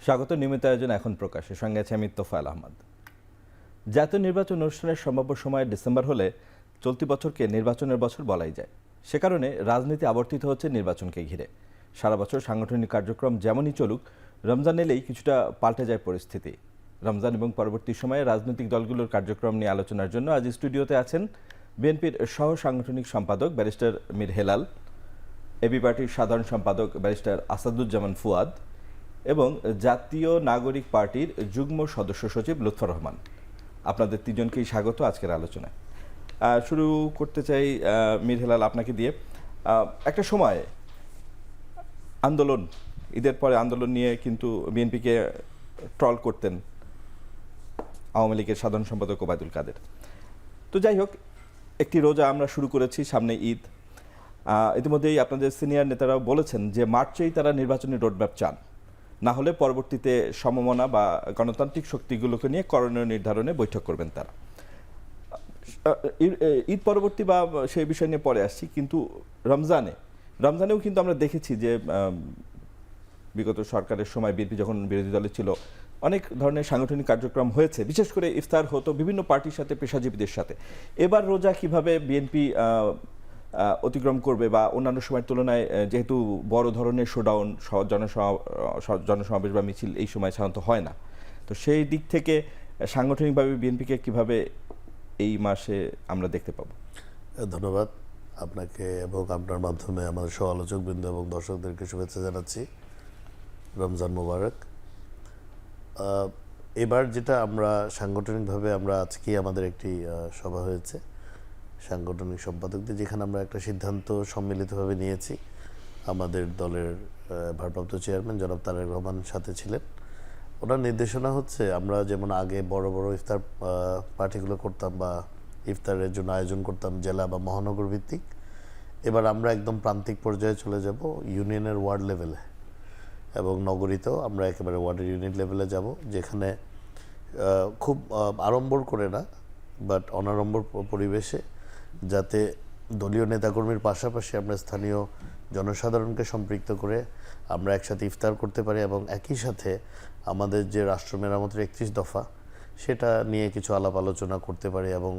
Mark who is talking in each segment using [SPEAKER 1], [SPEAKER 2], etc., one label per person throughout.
[SPEAKER 1] স্বাগত। নিয়মিত আয়োজন এখন প্রকাশের সঙ্গে আছে আমি তোফায়েল আহমদ। জাতীয় নির্বাচন অনুষ্ঠানের সম্ভাব্য সময় ডিসেম্বর হলে চলতি বছরকে নির্বাচনের বছর বলাই যায়। সে কারণে রাজনীতি আবর্তিত হচ্ছে নির্বাচনকে ঘিরে। সারা বছর সাংগঠনিক কার্যক্রম যেমনই চলুক, রমজান এলেই কিছুটা পাল্টে যায় পরিস্থিতি। রমজান এবং পরবর্তী সময়ে রাজনৈতিক দলগুলোর কার্যক্রম নিয়ে আলোচনার জন্য আজ স্টুডিওতে আছেন বিএনপির সহ সাংগঠনিক সম্পাদক ব্যারিস্টার মীর হেলাল, এবি পার্টির সাধারণ সম্পাদক ব্যারিস্টার আসাদুজ্জামান ফুয়াদ এবং জাতীয় নাগরিক পার্টির যুগ্ম সদস্য সচিব লুৎফর রহমান। আপনাদের তিনজনকেই স্বাগত আজকের আলোচনায়। শুরু করতে চাই মীর হেলাল আপনাকে দিয়ে। একটা সময় আন্দোলন, ঈদের পরে আন্দোলন নিয়ে কিন্তু বিএনপিকে ট্রল করতেন আওয়ামী লীগের সাধারণ সম্পাদক ওবায়দুল কাদের। তো যাই হোক, একটি রোজা আমরা শুরু করেছি, সামনে ঈদ। ইতিমধ্যেই আপনাদের সিনিয়র নেতারাও বলেছেন যে মার্চেই তারা নির্বাচনী রোডম্যাপ চান, না হলে পরবর্তীতে সমমনা বা গণতান্ত্রিক শক্তিগুলোকে নিয়ে করণীয় নির্ধারণে বৈঠক করবেন তারা। ঈদ পরবর্তী বা সেই বিষয় নিয়ে পরে আসছি, কিন্তু রমজানেও কিন্তু আমরা দেখেছি যে বিগত সরকারের সময় বিএনপি যখন বিরোধী দলে ছিল অনেক ধরনের সাংগঠনিক কার্যক্রম হয়েছে, বিশেষ করে ইফতার হতো বিভিন্ন পার্টির সাথে, পেশাজীবীদের সাথে। এবার রোজা কিভাবে বিএনপি অতিক্রম করবে, বা অন্যান্য সময়ের তুলনায় যেহেতু বড় ধরনের শোডাউন, জনসমাবেশ বা মিছিল এই সময় সাধারণত হয় না, তো সেই দিক থেকে সাংগঠনিকভাবে বিএনপিকে কিভাবে এই মাসে আমরা দেখতে পাবো?
[SPEAKER 2] ধন্যবাদ আপনাকে এবং আপনার মাধ্যমে আমাদের সহ আলোচকবৃন্দ এবং দর্শকদেরকে শুভেচ্ছা জানাচ্ছি। রমজান মোবারক। এবার যেটা আমরা সাংগঠনিকভাবে আমরা আজকেই আমাদের একটি সভা হয়েছে সাংগঠনিক সম্পাদকদের, যেখানে আমরা একটা সিদ্ধান্ত সম্মিলিতভাবে নিয়েছি। আমাদের দলের ভারপ্রাপ্ত চেয়ারম্যান জনাব তারেক রহমান সাথে ছিলেন। ওনার নির্দেশনা হচ্ছে, আমরা যেমন আগে বড় বড় ইফতার পার্টিগুলো করতাম বা ইফতারের জন্য আয়োজন করতাম জেলা বা মহানগর ভিত্তিক, এবার আমরা একদম প্রান্তিক পর্যায়ে চলে যাব, ইউনিয়নের ওয়ার্ড লেভেলে এবং নগরীতেও আমরা একেবারে ওয়ার্ডের ইউনিট লেভেলে যাব, যেখানে খুব আড়ম্বর করে না, বাট অনাড়ম্বর পরিবেশে, যাতে দলীয় নেতাকর্মীর পাশাপাশি আমরা স্থানীয় জনসাধারণকে সম্পৃক্ত করে আমরা একসাথে ইফতার করতে পারি এবং একই সাথে আমাদের যে রাষ্ট্র মেরামতের 31 দফা, সেটা নিয়ে কিছু আলাপ আলোচনা করতে পারি এবং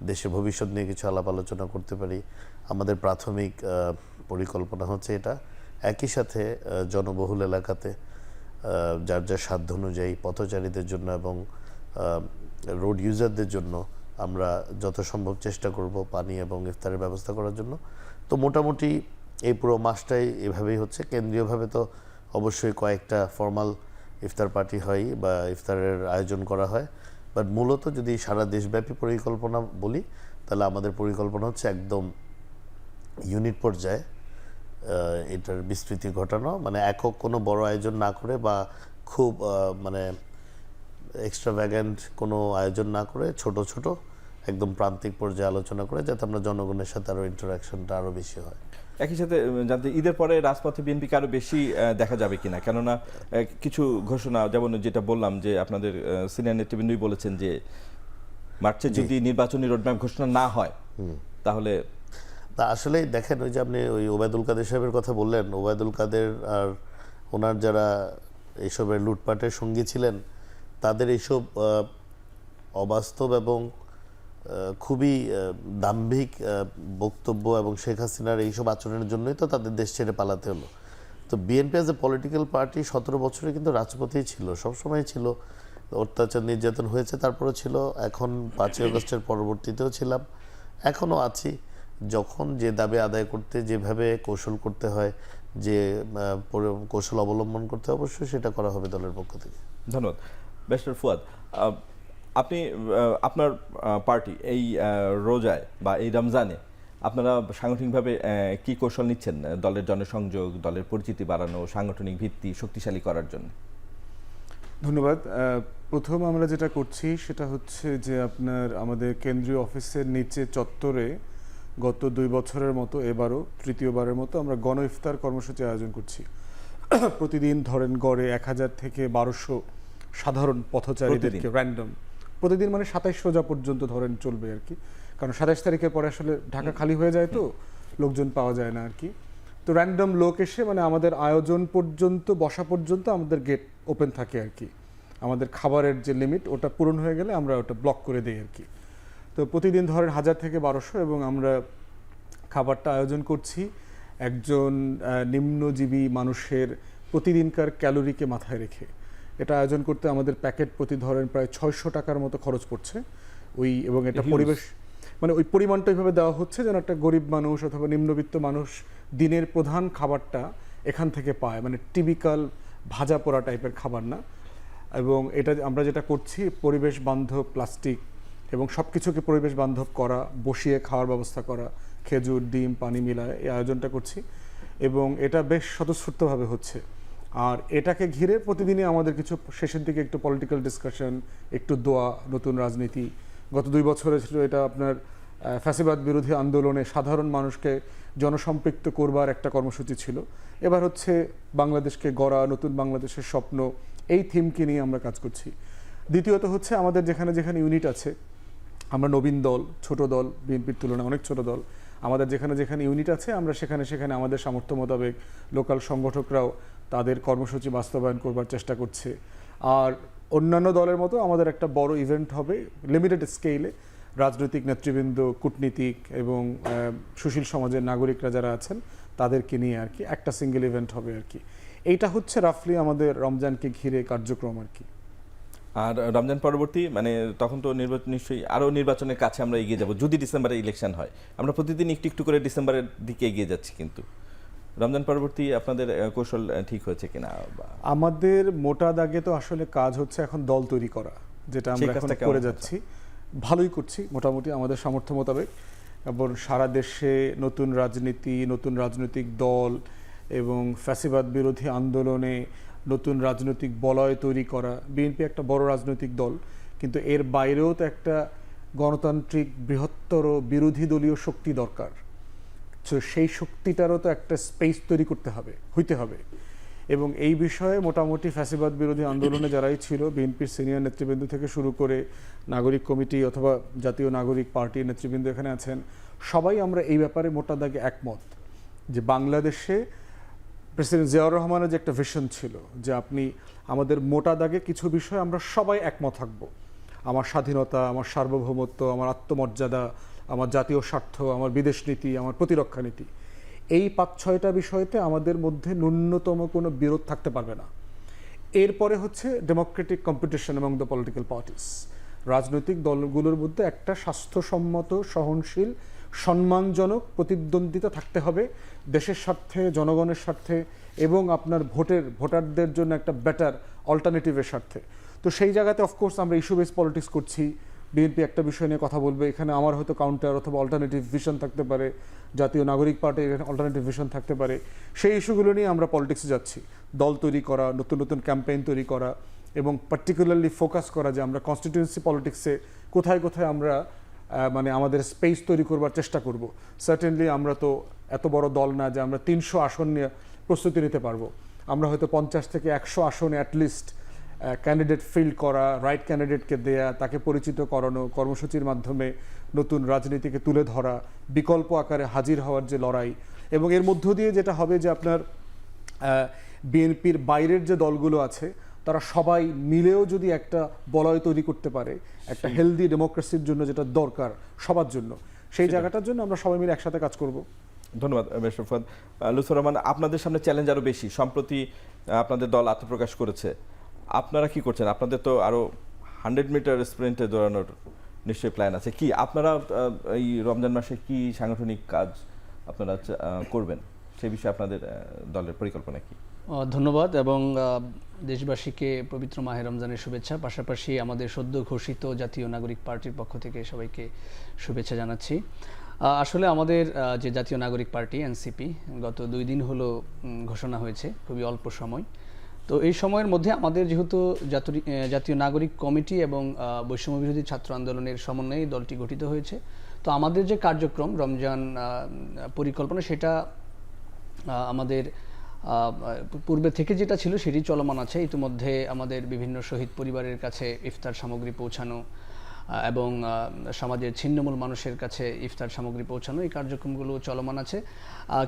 [SPEAKER 2] দেশের ভবিষ্যৎ নিয়ে কিছু আলাপ আলোচনা করতে পারি। আমাদের প্রাথমিক পরিকল্পনা হচ্ছে এটা। একই সাথে জনবহুল এলাকাতে যার যার সাধ্য অনুযায়ী পথচারীদের জন্য এবং রোড ইউজারদের জন্য আমরা যত সম্ভব চেষ্টা করব পানি এবং ইফতারের ব্যবস্থা করার জন্য। তো মোটামুটি এই পুরো মাসটাই এভাবেই হচ্ছে। কেন্দ্রীয়ভাবে তো অবশ্যই কয়েকটা ফর্মাল ইফতার পার্টি হয় বা ইফতারের আয়োজন করা হয়, বাট মূলত যদি সারা দেশব্যাপী পরিকল্পনা বলি, তাহলে আমাদের পরিকল্পনা হচ্ছে একদম ইউনিট পর্যায়ে এটার বিস্তৃতি ঘটানো, মানে একক কোনো বড় আয়োজন না করে বা খুব মানে এক্সট্রাভ্যাগেন্ট কোনো আয়োজন না করে ছোট ছোট একদম প্রান্তিক পর্যায়ে আলোচনা করে, যাতে আমরা জনগণের সাথে আরও ইন্টারাকশনটা আরও বেশি হয়।
[SPEAKER 1] একই সাথে জানতে, ঈদের পরে রাজপথে বিএনপিকে আরও বেশি দেখা যাবে কিনা? কেননা কিছু ঘোষণা, যেমন যেটা বললাম যে আপনাদের সিনিয়র নেতৃবৃন্দই বলেছেন যে মার্চে যদি নির্বাচনী রোডম্যাপ ঘোষণা না হয় তাহলে।
[SPEAKER 2] তা আসলে দেখেন, ওই যে আপনি ওই ওবায়দুল কাদের সাহেবের কথা বললেন, ওবায়দুল কাদের আর ওনার যারা এইসবের লুটপাটের সঙ্গী ছিলেন, তাদের এইসব অবাস্তব এবং খুবই দাম্ভিক বক্তব্য এবং শেখ হাসিনার এইসব আচরণের জন্যই তো তাদের দেশ ছেড়ে পালাতে হলো। তো BNP as a political party 17 বছরে কিন্তু রাজপথেই ছিল, সবসময় ছিল। অত্যাচার নির্যাতন হয়েছে, তারপরেও ছিল। এখন 5ই আগস্টের পরবর্তীতেও ছিলাম, এখনও আছি। যখন যে দাবি আদায় করতে যেভাবে কৌশল করতে হয়, যে কৌশল অবলম্বন করতে হয়, অবশ্যই সেটা করা হবে দলের পক্ষ থেকে।
[SPEAKER 1] ধন্যবাদ। ব্যারিস্টার ফুয়াদ, আপনি আপনার পার্টি এই রোজায় বা এই রমজানে আপনারা সাংগঠনিকভাবে কি কৌশল নিচ্ছেন দলের জনসংযোগ, দলের পরিচিতি বাড়ানো, সাংগঠনিক ভিত্তি শক্তিশালী করার জন্য?
[SPEAKER 3] ধন্যবাদ। প্রথম আমরা যেটা করছি সেটা হচ্ছে যে আমাদের কেন্দ্রীয় অফিসের নিচে চত্বরে গত 2 বছরের মতো এবারও তৃতীয়বারের মতো আমরা গণ ইফতার কর্মসূচি আয়োজন করছি। প্রতিদিন ধরেন গড়ে 1000 থেকে 1200 সাধারণ পথচারীদেরকে র্যান্ডম, প্রতিদিন মানে 27 রোজা পর্যন্ত ধরেন চলবে আর কি, কারণ 27 তারিখের পরে আসলে ঢাকা খালি হয়ে যায়, তো লোকজন পাওয়া যায় না আর কি। তো র্যান্ডম লোক এসে মানে আমাদের আয়োজন পর্যন্ত, বসা পর্যন্ত আমাদের গেট ওপেন থাকে আর কি। আমাদের খাবারের যে লিমিট ওটা পূরণ হয়ে গেলে আমরা ওটা ব্লক করে দিই আর কি। তো প্রতিদিন ধরেন 1000 থেকে 1200 এবং আমরা খাবারটা আয়োজন করছি একজন নিম্নজীবী মানুষের প্রতিদিনকার ক্যালোরিকে মাথায় রেখে। এটা আয়োজন করতে আমাদের প্যাকেট প্রতি ধরেন প্রায় 600 টাকার মতো খরচ পড়ছে ওই, এবং এটা পরিবেশ মানে ওই পরিমাণটা ওইভাবে দেওয়া হচ্ছে যেন একটা গরিব মানুষ অথবা নিম্নবিত্ত মানুষ দিনের প্রধান খাবারটা এখান থেকে পায়, মানে টিপিক্যাল ভাজা পোড়া টাইপের খাবার না। এবং এটা আমরা যেটা করছি পরিবেশ বান্ধব প্লাস্টিক এবং সব কিছুকে পরিবেশ বান্ধব করা, বসিয়ে খাওয়ার ব্যবস্থা করা, খেজুর ডিম পানি মিলায় এই আয়োজনটা করছি এবং এটা বেশ স্বতঃস্ফূর্তভাবে হচ্ছে। আর এটাকে ঘিরে প্রতিদিনই আমাদের কিছু শেষের দিকে একটু পলিটিক্যাল ডিসকাশন, একটু দোয়া, নতুন রাজনীতি। গত 2 বছরে ছিল এটা আপনার ফ্যাসিবাদ বিরোধী আন্দোলনে সাধারণ মানুষকে জনসম্পৃক্ত করবার একটা কর্মসূচি ছিল। এবার হচ্ছে বাংলাদেশকে গড়া, নতুন বাংলাদেশের স্বপ্ন, এই থিমকে নিয়ে আমরা কাজ করছি। দ্বিতীয়ত হচ্ছে আমাদের যেখানে যেখানে ইউনিট আছে, আমরা নবীন দল, ছোট দল, বিএনপির তুলনায় অনেক ছোট দল, আমাদের যেখানে যেখানে ইউনিট আছে আমরা সেখানে সেখানে আমাদের সামর্থ্য মোতাবেক লোকাল সংগঠকরাও তাদের কর্মসূচি বাস্তবায়ন করবার চেষ্টা করছে। আর অন্যান্য দলের মতো আমাদের একটা বড় ইভেন্ট হবে লিমিটেড স্কেলে, রাজনৈতিক নেতৃবৃন্দ, কূটনীতিক এবং সুশীল সমাজের নাগরিকরা যারা আছেন তাদেরকে নিয়ে আর কি একটা সিঙ্গেল ইভেন্ট হবে আর কি। এইটা হচ্ছে রাফলি আমাদের রমজানকে ঘিরে কার্যক্রম আর কি।
[SPEAKER 1] আর রমজান পরবর্তী মানে তখন তো নির্বাচন নিশ্চয়ই আরও নির্বাচনের কাছে আমরা এগিয়ে যাব, যদি ডিসেম্বরে ইলেকশন হয়। আমরা প্রতিদিন একটু একটু করে ডিসেম্বরের দিকে এগিয়ে যাচ্ছি, কিন্তু রমজান পরবর্তী আপনাদের কৌশল ঠিক হয়েছে কিনা?
[SPEAKER 3] আমাদের মোটা দাগে তো আসলে কাজ হচ্ছে এখন দল তৈরি করা, যেটা আমরা এখন করে যাচ্ছি, ভালোই করছি মোটামুটি আমাদের সামর্থ্য মোতাবেক। এবং সারা দেশে নতুন রাজনীতি, নতুন রাজনৈতিক দল এবং ফ্যাসিবাদ বিরোধী আন্দোলনে নতুন রাজনৈতিক বলয় তৈরি করা। বিএনপি একটা বড় রাজনৈতিক দল, কিন্তু এর বাইরেও তো একটা গণতান্ত্রিক বৃহত্তর বিরোধী দলীয় শক্তি দরকার। তো সেই শক্তিটারও তো একটা স্পেস তৈরি হইতে হবে। এবং এই বিষয়ে মোটামুটি ফ্যাসিবাদ বিরোধী আন্দোলনে যারাই ছিল, বিএনপির সিনিয়র নেতৃবৃন্দ থেকে শুরু করে নাগরিক কমিটি অথবা জাতীয় নাগরিক পার্টির নেতৃবৃন্দ এখানে আছেন, সবাই আমরা এই ব্যাপারে মোটা দাগে একমত যে বাংলাদেশে প্রেসিডেন্ট জিয়াউর রহমানের যে একটা ভিশন ছিল যে আপনি আমাদের মোটা দাগে কিছু বিষয়ে আমরা সবাই একমত থাকবো, আমার স্বাধীনতা, আমার সার্বভৌমত্ব, আমার আত্মমর্যাদা, আমার জাতীয় স্বার্থ, আমার বিদেশ নীতি, আমার প্রতিরক্ষা নীতি, এই 5-6টা বিষয়তে আমাদের মধ্যে ন্যূনতম কোনো বিরোধ থাকতে পারবে না। এরপরে হচ্ছে Democratic competition among the political parties. রাজনৈতিক দলগুলোর মধ্যে একটা স্বাস্থ্যসম্মত, সহনশীল, সম্মানজনক প্রতিদ্বন্দ্বিতা থাকতে হবে দেশের স্বার্থে, জনগণের স্বার্থে এবং আপনার ভোটারদের জন্য একটা বেটার অল্টারনেটিভের স্বার্থে। তো সেই জায়গাতে অফকোর্স আমরা ইস্যু বেস পলিটিক্স করছি। বিএনপি একটা বিষয় নিয়ে কথা বলবে, এখানে আমার হয়তো কাউন্টার অথবা অল্টারনেটিভ ভিশন থাকতে পারে, জাতীয় নাগরিক পার্টির এখানে অল্টারনেটিভ ভিশন থাকতে পারে। সেই ইস্যুগুলো নিয়ে আমরা পলিটিক্সে যাচ্ছি, দল তৈরি করা, নতুন নতুন ক্যাম্পেইন তৈরি করা এবং পার্টিকুলারলি ফোকাস করা যে আমরা কনস্টিটিউয়েন্সি পলিটিক্সে কোথায় কোথায় আমরা মানে আমাদের স্পেস তৈরি করবার চেষ্টা করব। সার্টেনলি আমরা তো এত বড় দল না যে আমরা 300 আসন নিয়ে প্রস্তুতি নিতে পারবো। আমরা হয়তো 50 থেকে 100 আসনে অ্যাটলিস্ট ক্যান্ডিডেট ফিল্ড করা, রাইট ক্যান্ডিডেটকে দেয়া, তাকে পরিচিত করানো, কর্মসূচির মাধ্যমে নতুন রাজনীতিকে তুলে ধরা, বিকল্প আকারে হাজির হওয়ার যে লড়াই। এবং এর মধ্য দিয়ে যেটা হবে যে আপনার বিএনপির বাইরের যে দলগুলো আছে তারা সবাই মিলেও যদি একটা বলয় তৈরি করতে পারে, একটা হেলদি ডেমোক্রেসির জন্য যেটা দরকার সবার জন্য, সেই জায়গাটার জন্য আমরা সবাই মিলে একসাথে কাজ করব।
[SPEAKER 1] ধন্যবাদ বেশর ফুয়াদ। লুৎফর রহমান, আপনাদের সামনে চ্যালেঞ্জ আরও বেশি। সম্প্রতি আপনাদের দল আত্মপ্রকাশ করেছে, আপনারা কি করছেন? আপনাদের তো আরও 100 মিটার স্প্রিন্টে দৌড়ানোর নিশ্চয়ই প্ল্যান আছে। কি আপনারা এই রমজান মাসে কি সাংগঠনিক কাজ আপনারা করবেন, সেই বিষয়ে আপনাদের দলের পরিকল্পনা কি?
[SPEAKER 4] ধন্যবাদ এবং দেশবাসীকে পবিত্র মাহে রমজানের শুভেচ্ছা। পাশাপাশি আমাদের সদ্য ঘোষিত জাতীয় নাগরিক পার্টির পক্ষ থেকে সবাইকে শুভেচ্ছা জানাচ্ছি। আসলে আমাদের যে জাতীয় নাগরিক পার্টি এনসিপি গত 2 দিন হলো ঘোষণা হয়েছে, খুবই অল্প সময়। তো এই সময়ের মধ্যে আমাদের যেহেতু জাতীয় নাগরিক কমিটি এবং বৈষম্য বিরোধী ছাত্র আন্দোলনের সমন্বয়ে দলটি গঠিত হয়েছে, তো আমাদের যে কার্যক্রম রমজান পরিকল্পনা সেটা আমাদের পূর্বে থেকে যেটা ছিল সেটি চলমান আছে। ইতিমধ্যে আমাদের বিভিন্ন শহীদ পরিবারের কাছে ইফতার সামগ্রী পৌঁছানো এবং সমাজের ছিন্নমূল মানুষের কাছে ইফতার সামগ্রী পৌঁছানো, এই কার্যক্রমগুলো চলমান আছে।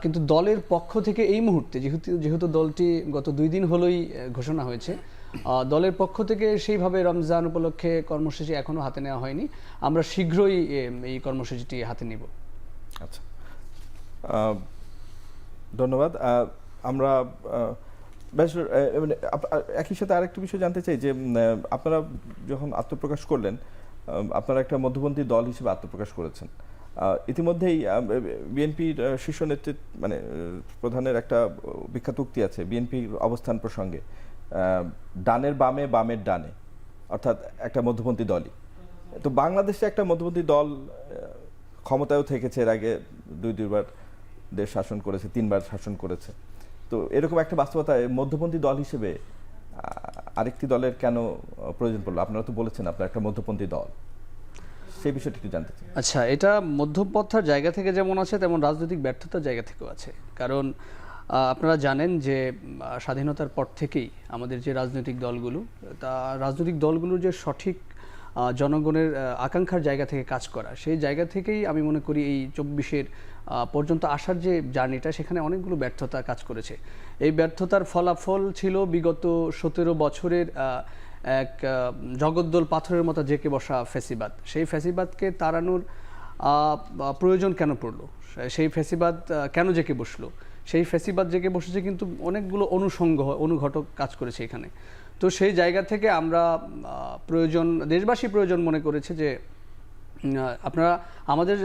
[SPEAKER 4] কিন্তু দলের পক্ষ থেকে এই মুহূর্তে যেহেতু দলটি গত 2 দিন হলোই ঘোষণা হয়েছে, দলের পক্ষ থেকে সেইভাবে রমজান উপলক্ষে কর্মসূচি এখনো হাতে নেওয়া হয়নি, আমরা শীঘ্রই এই কর্মসূচিটি হাতে নিব।
[SPEAKER 1] আচ্ছা, ধন্যবাদ। আমরা বেশ মানে একই সাথে আরেকটি বিষয় জানতে চাই যে আপনারা যখন আত্মপ্রকাশ করলেন, আপনারা একটা মধ্যপন্থী দল হিসেবে আত্মপ্রকাশ করেছেন। ইতিমধ্যেই বিএনপির শীর্ষ নেতৃত্ব মানে প্রধানের একটা বিখ্যাত উক্তি আছে বিএনপির অবস্থান প্রসঙ্গে, ডানের বামে বামের ডানে, অর্থাৎ একটা মধ্যপন্থী দলই। তো বাংলাদেশে একটা মধ্যপন্থী দল ক্ষমতায়ও থেকেছে, এর আগে দুইবার দেশ শাসন করেছে, 3বার শাসন করেছে। তো এরকম একটা বাস্তবতায় মধ্যপন্থী দল হিসেবে আরেকটি দলের কেন প্রয়োজন পড়লো? আপনারা তো বলেছেন আপনারা একটা মধ্যপন্থী দল, সেই বিষয়টি একটু জানতে চাই।
[SPEAKER 4] আচ্ছা, এটা মধ্যপন্থার জায়গা থেকে যেমন আছে তেমন রাজনৈতিক ব্যর্থতার জায়গা থেকেও আছে। কারণ আপনারা জানেন যে স্বাধীনতার পর থেকেই আমাদের যে রাজনৈতিক দলগুলোর যে সঠিক জনগণের আকাঙ্ক্ষার জায়গা থেকে কাজ করা, সেই জায়গা থেকেই আমি মনে করি এই 24-এর পর্যন্ত আসার যে জার্নিটা, সেখানে অনেকগুলো ব্যর্থতা কাজ করেছে। এই ব্যর্থতার ফলাফল ছিল বিগত 17 বছরের এক জগদ্দল পাথরের মতো জেঁকে বসা ফ্যাসিবাদ। সেই ফ্যাসিবাদকে তাড়ানোর প্রয়োজন কেন পড়লো? সেই ফ্যাসিবাদ কেন জেঁকে বসলো? সেই ফ্যাসিবাদ জেঁকে বসেছে কিন্তু অনেকগুলো অনুঘটক কাজ করেছে এখানে। তো সেই জায়গা থেকে আমরা দেশবাসী প্রয়োজন মনে করেছে যে আপনারা আমাদের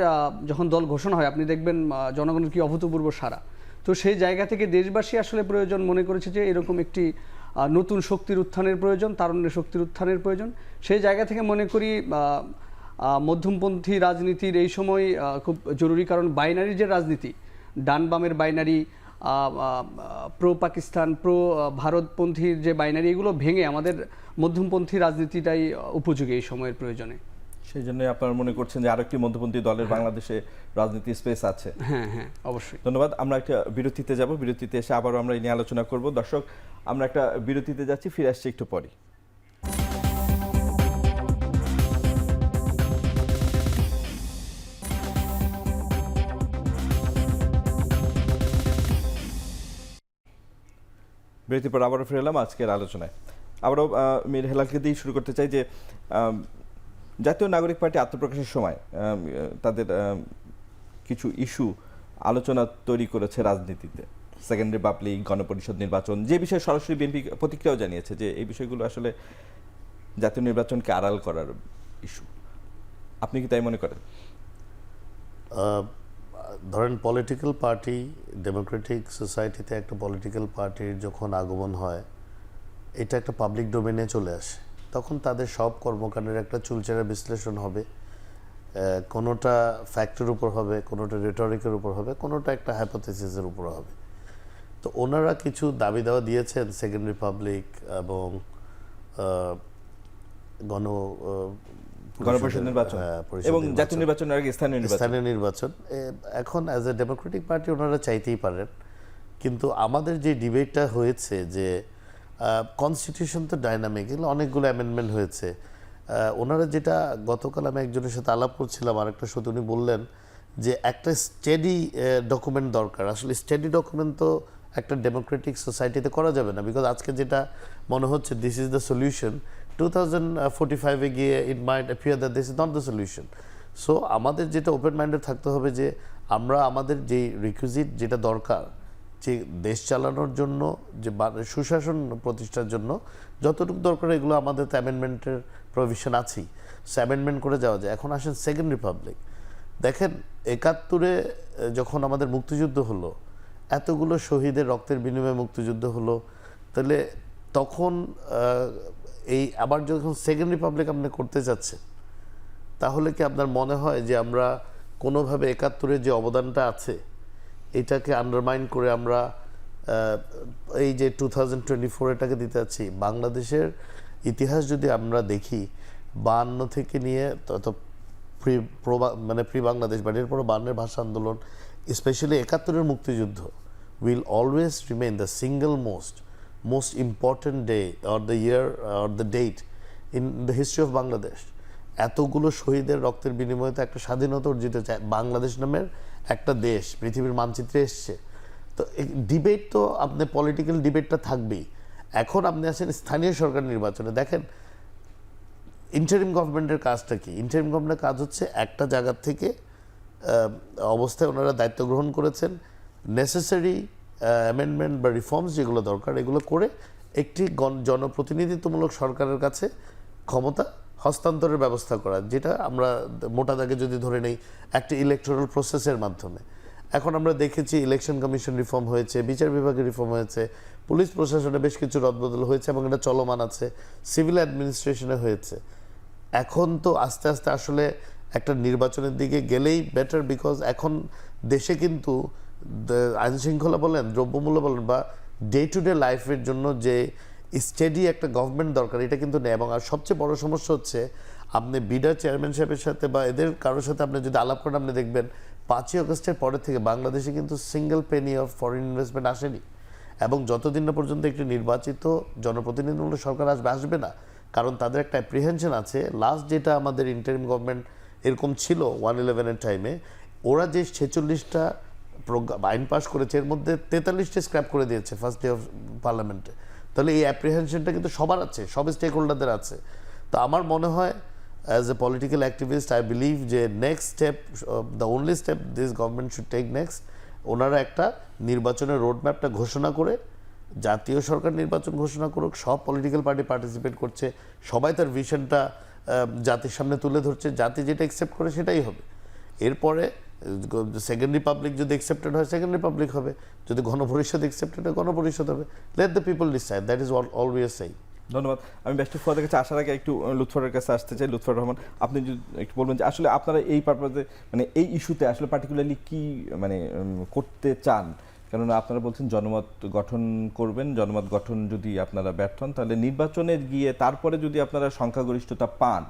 [SPEAKER 4] যখন দল ঘোষণা হয় আপনি দেখবেন জনগণের কি অভূতপূর্ব সাড়া। তো সেই জায়গা থেকে দেশবাসী আসলে প্রয়োজন মনে করেছে যে এরকম একটি নতুন শক্তির উত্থানের প্রয়োজন, তারুণ্যের শক্তির উত্থানের প্রয়োজন। সেই জায়গা থেকে মনে করি মধ্যমপন্থী রাজনীতির এই সময় খুব জরুরি, কারণ বাইনারির যে রাজনীতি, ডান বামের বাইনারি, প্রো পাকিস্তান প্রো ভারতপন্থীর যে বাইনারি, এগুলো ভেঙে আমাদের মধ্যমপন্থী রাজনীতিটাই উপযোগী এই সময়ের প্রয়োজনে।
[SPEAKER 1] সেই জন্য আপনারা মনে করছেন যে আরেকটি মধ্যপন্থী দলের বাংলাদেশে রাজনীতি স্পেস আছে?
[SPEAKER 4] হ্যাঁ, অবশ্যই।
[SPEAKER 1] ধন্যবাদ। আমরা একটা বিরতিতে যাব, বিরতিতে এসে আবারও আমরা এই নিয়ে আলোচনা করব। দর্শক, আমরা একটা বিরতিতে যাচ্ছি, ফিরে আসছি একটু পরই। বিরতির পর আবারও ফিরে এলাম আজকের আলোচনায়। আবারও মীর হেলালকে দিয়েই শুরু করতে চাই যে জাতীয় নাগরিক পার্টি আত্মপ্রকাশের সময় তাদের কিছু ইস্যু আলোচনা তৈরি করেছে রাজনীতিতে, সেকেন্ড রিপাবলিক, গণপরিষদ নির্বাচন, যে বিষয়ে সরাসরি বিএনপি প্রতিক্রিয়াও জানিয়েছে যে এই বিষয়গুলো আসলে জাতীয় নির্বাচনকে আড়াল করার ইস্যু। আপনি কি তাই মনে করেন?
[SPEAKER 2] ধরেন পলিটিক্যাল পার্টি, ডেমোক্রেটিক সোসাইটিতে একটা পলিটিক্যাল পার্টির যখন আগমন হয়, এটা একটা পাবলিক ডোমেনে চলে আসে, তখন তাদের সব কর্মকাণ্ডের একটা চুলচেরা বিশ্লেষণ হবে। কোনোটা ফ্যাক্টের উপর হবে, কোনোটা রেটরিকের উপর হবে, কোনোটা একটা হাইপোথেসিসের উপর হবে। তো ওনারা কিছু দাবি দাওয়া দিয়েছেন সেকেন্ড রিপাবলিক এবং
[SPEAKER 1] গণপরিষদ নির্বাচন এবং জাতীয় নির্বাচনের আগে স্থানীয় নির্বাচন।
[SPEAKER 2] এখন অ্যাজ এ ডেমোক্রেটিক পার্টি ওনারা চাইতেই পারেন, কিন্তু আমাদের যে ডিবেটটা হয়েছে যে কনস্টিটিউশন তো ডাইনামিক, এগুলো অনেকগুলো অ্যামেন্ডমেন্ট হয়েছে। ওনারা যেটা গতকাল আমি একজনের সাথে আলাপ করছিলাম, আরেকটা সাথে উনি বললেন যে একটা স্টেডি ডকুমেন্ট দরকার। আসলে স্টেডি ডকুমেন্ট তো একটা ডেমোক্রেটিক সোসাইটিতে করা যাবে না, বিকজ আজকে যেটা মনে হচ্ছে দিস ইজ দ্য সলিউশন, 2045-এ গিয়ে it might appear that this is not the solution. So আমাদের যেটা ওপেন মাইন্ডেড থাকতে হবে যে আমরা আমাদের যে রিকুইজিট যেটা দরকার, যে দেশ চালানোর জন্য, যে সুশাসন প্রতিষ্ঠার জন্য যতটুকু দরকার, এগুলো আমাদের তো অ্যামেন্ডমেন্টের প্রভিশন আছেই, সো অ্যামেন্ডমেন্ট করে যাওয়া যায়। এখন আসেন সেকেন্ড রিপাবলিক। দেখেন 71-এ যখন আমাদের মুক্তিযুদ্ধ হলো, এতগুলো শহীদের রক্তের বিনিময়ে মুক্তিযুদ্ধ হলো, তাহলে তখন এই আবার যখন সেকেন্ড রিপাবলিক আপনি করতে চাচ্ছেন, তাহলে কি আপনার মনে হয় যে আমরা কোনোভাবে 71-এর যে অবদানটা আছে এটাকে আন্ডারমাইন করে আমরা এই যে 2024 এটাকে দিতে যাচ্ছি? বাংলাদেশের ইতিহাস যদি আমরা দেখি, 52 থেকে নিয়ে তত প্রি বাংলাদেশ বা এরপর 52-এর ভাষা আন্দোলন, স্পেশালি 71-এর মুক্তিযুদ্ধ will always remain the single most important day or the year or the date in the history of Bangladesh. এতগুলো শহীদের রক্তের বিনিময়ে তো একটা স্বাধীনতা অর্জিত বাংলাদেশ নামের একটা দেশ পৃথিবীর মানচিত্রে এসছে। তো ডিবেট তো আপনি পলিটিক্যাল ডিবেটটা থাকবেই। এখন আপনি আসেন স্থানীয় সরকার নির্বাচনে, দেখেন ইন্টারিম গভর্নমেন্টের কাজটা কি? ইন্টারিম গভর্নমেন্টের কাজ হচ্ছে একটা জায়গা থেকে অবস্থায় ওনারা দায়িত্ব গ্রহণ করেছেন, নেসেসারি অ্যামেন্ডমেন্ট বা রিফর্মস যেগুলো দরকার এগুলো করে একটি জনপ্রতিনিধিত্বমূলক সরকারের কাছে ক্ষমতা হস্তান্তরের ব্যবস্থা করা, যেটা আমরা মোটা দাগে যদি ধরে নেই একটা ইলেকটোরাল প্রসেসের মাধ্যমে। এখন আমরা দেখেছি ইলেকশন কমিশন রিফর্ম হয়েছে, বিচার বিভাগের রিফর্ম হয়েছে, পুলিশ প্রশাসনে বেশ কিছু রদবদল হয়েছে এবং এটা চলমান আছে, সিভিল অ্যাডমিনিস্ট্রেশনে হয়েছে। এখন তো আস্তে আস্তে আসলে একটা নির্বাচনের দিকে গেলেই বেটার, বিকজ এখন দেশে কিন্তু আইন শৃঙ্খলা বলেন, দ্রব্যমূল্য বলেন বা ডে টু ডে লাইফের জন্য যে স্টেডি একটা গভর্নমেন্ট দরকার এটা কিন্তু নেই। এবং আর সবচেয়ে বড় সমস্যা হচ্ছে আপনি বিডার চেয়ারম্যান সাহেবের সাথে বা এদের কারোর সাথে আপনি যদি আলাপ করেন আপনি দেখবেন 5ই আগস্টের পরে থেকে বাংলাদেশে কিন্তু single Penney of foreign investment আসেনি। এবং যতদিন না পর্যন্ত একটি নির্বাচিত জনপ্রতিনিধিমূলক সরকার আসবে না, কারণ তাদের একটা অ্যাপ্রিহেনশন আছে। লাস্ট যেটা আমাদের ইন্টারিম গভর্নমেন্ট এরকম ছিল 111-এর টাইমে, ওরা যে 46টা আইন পাস করেছে এর মধ্যে 43টা স্ক্র্যাপ করে দিয়েছে ফার্স্ট ডে অফ পার্লামেন্টে। তাহলে এই অ্যাপ্রিহেনশনটা কিন্তু সবার আছে, সব স্টেক হোল্ডারদের আছে। তো আমার মনে হয় as a political activist I believe যে next step, the only step this government should take next, ওনারা একটা নির্বাচনের রোডম্যাপটা ঘোষণা করে জাতীয় সরকার নির্বাচন ঘোষণা করুক, সব পলিটিক্যাল পার্টি পার্টিসিপেট করছে, সবাই তার ভিশনটা জাতির সামনে তুলে ধরছে, জাতি যেটা অ্যাকসেপ্ট করে সেটাই হবে। এরপরে সেকেন্ড রিপাবলিক যদি অ্যাকসেপ্টেড হয় সেকেন্ড রিপাবলিক হবে, যদি গণপরিষদ অ্যাকসেপ্টেড হয় গণপরিষদ হবে। Let the people decide, that is all we are saying.
[SPEAKER 1] ধন্যবাদ। আমি ব্যারিস্টার ফুয়াদের কাছে আসার আগে একটু লুৎফরের কাছে আসতে চাই। লুৎফর রহমান, আপনি যদি একটু বলবেন যে আসলে আপনারা এই পারপাজে মানে এই ইস্যুতে আসলে পার্টিকুলারলি কি মানে করতে চান? কেননা আপনারা বলছেন জনমত গঠন করবেন, জনমত গঠন যদি আপনারা ব্যর্থ হন তাহলে নির্বাচনে গিয়ে তারপরে যদি আপনারা সংখ্যাগরিষ্ঠতা পান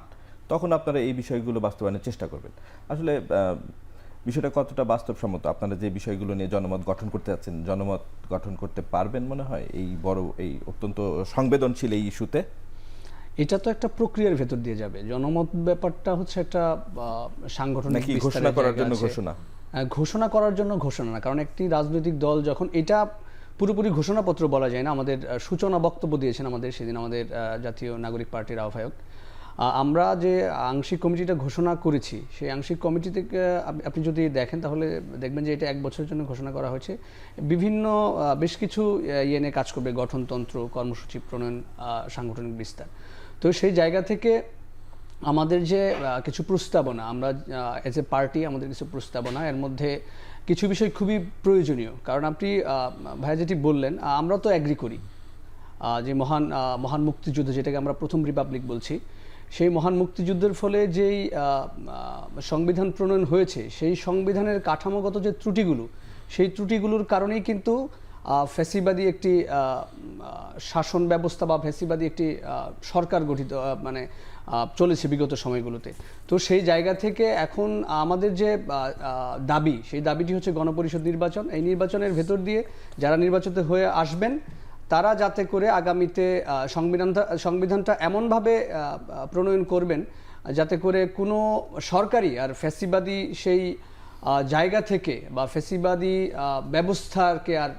[SPEAKER 1] তখন আপনারা এই বিষয়গুলো বাস্তবায়নের চেষ্টা করবেন। আসলে বিষয়টা কতটা বাস্তবসম্মত? আপনারা যে বিষয়গুলো নিয়ে জনমত গঠন করতে যাচ্ছেন, জনমত গঠন করতে পারবেন মনে হয় এই বড় এই অত্যন্ত সংবেদনশীল এই ইস্যুতে?
[SPEAKER 4] এটা তো একটা প্রক্রিয়ার ভেতর দিয়ে যাবে। জনমত ব্যাপারটা হচ্ছে একটা সাংগঠনিক
[SPEAKER 1] ঘোষণা করার জন্য ঘোষণা,
[SPEAKER 4] ঘোষণা করার জন্য ঘোষণা না। কারণ একটি রাজনৈতিক দল যখন, এটা পুরোপুরি ঘোষণাপত্র বলা যায় না। আমাদের সূচনা বক্তব্য দিয়েছেন আমাদের সেদিন আমাদের জাতীয় নাগরিক পার্টির আহ্বায়ক। আমরা যে আংশিক কমিটিটা ঘোষণা করেছি সেই আংশিক কমিটি থেকে আপনি যদি দেখেন তাহলে দেখবেন যে এটা 1 বছরের জন্য ঘোষণা করা হয়েছে। বিভিন্ন বেশ কিছু ইয়ে নিয়ে কাজ করবে, গঠনতন্ত্র, কর্মসূচি প্রণয়ন, সাংগঠনিক বিস্তার। তো সেই জায়গা থেকে আমাদের যে কিছু প্রস্তাবনা, আমরা এজ এ পার্টি আমাদের কিছু প্রস্তাবনা, এর মধ্যে কিছু বিষয় খুবই প্রয়োজনীয়। কারণ আপনি ভাইয়া যেটি বললেন, আমরা তো অ্যাগ্রি করি যে মহান মুক্তিযুদ্ধ, যেটাকে আমরা প্রথম রিপাবলিক বলছি, সেই মহান মুক্তিযুদ্ধের ফলে যেই সংবিধান প্রণয়ন হয়েছে সেই সংবিধানের কাঠামোগত যে ত্রুটিগুলো, সেই ত্রুটিগুলোর কারণেই কিন্তু ফ্যাসিবাদী একটি শাসন ব্যবস্থা বা ফ্যাসিবাদী একটি সরকার গঠিত মানে চলেছে বিগত সময়গুলোতে। তো সেই জায়গা থেকে এখন আমাদের যে দাবি, সেই দাবিটি হচ্ছে গণপরিষদ নির্বাচন। এই নির্বাচনের ভেতর দিয়ে যারা নির্বাচিত হয়ে আসবেন তারা যাতে করে আগামীতে সংবিধানটা এমনভাবে প্রণয়ন করবেন যাতে করে কোনো সরকারি আর ফ্যাসিবাদী সেই জায়গা থেকে বা ফ্যাসিবাদী ব্যবস্থাকে আর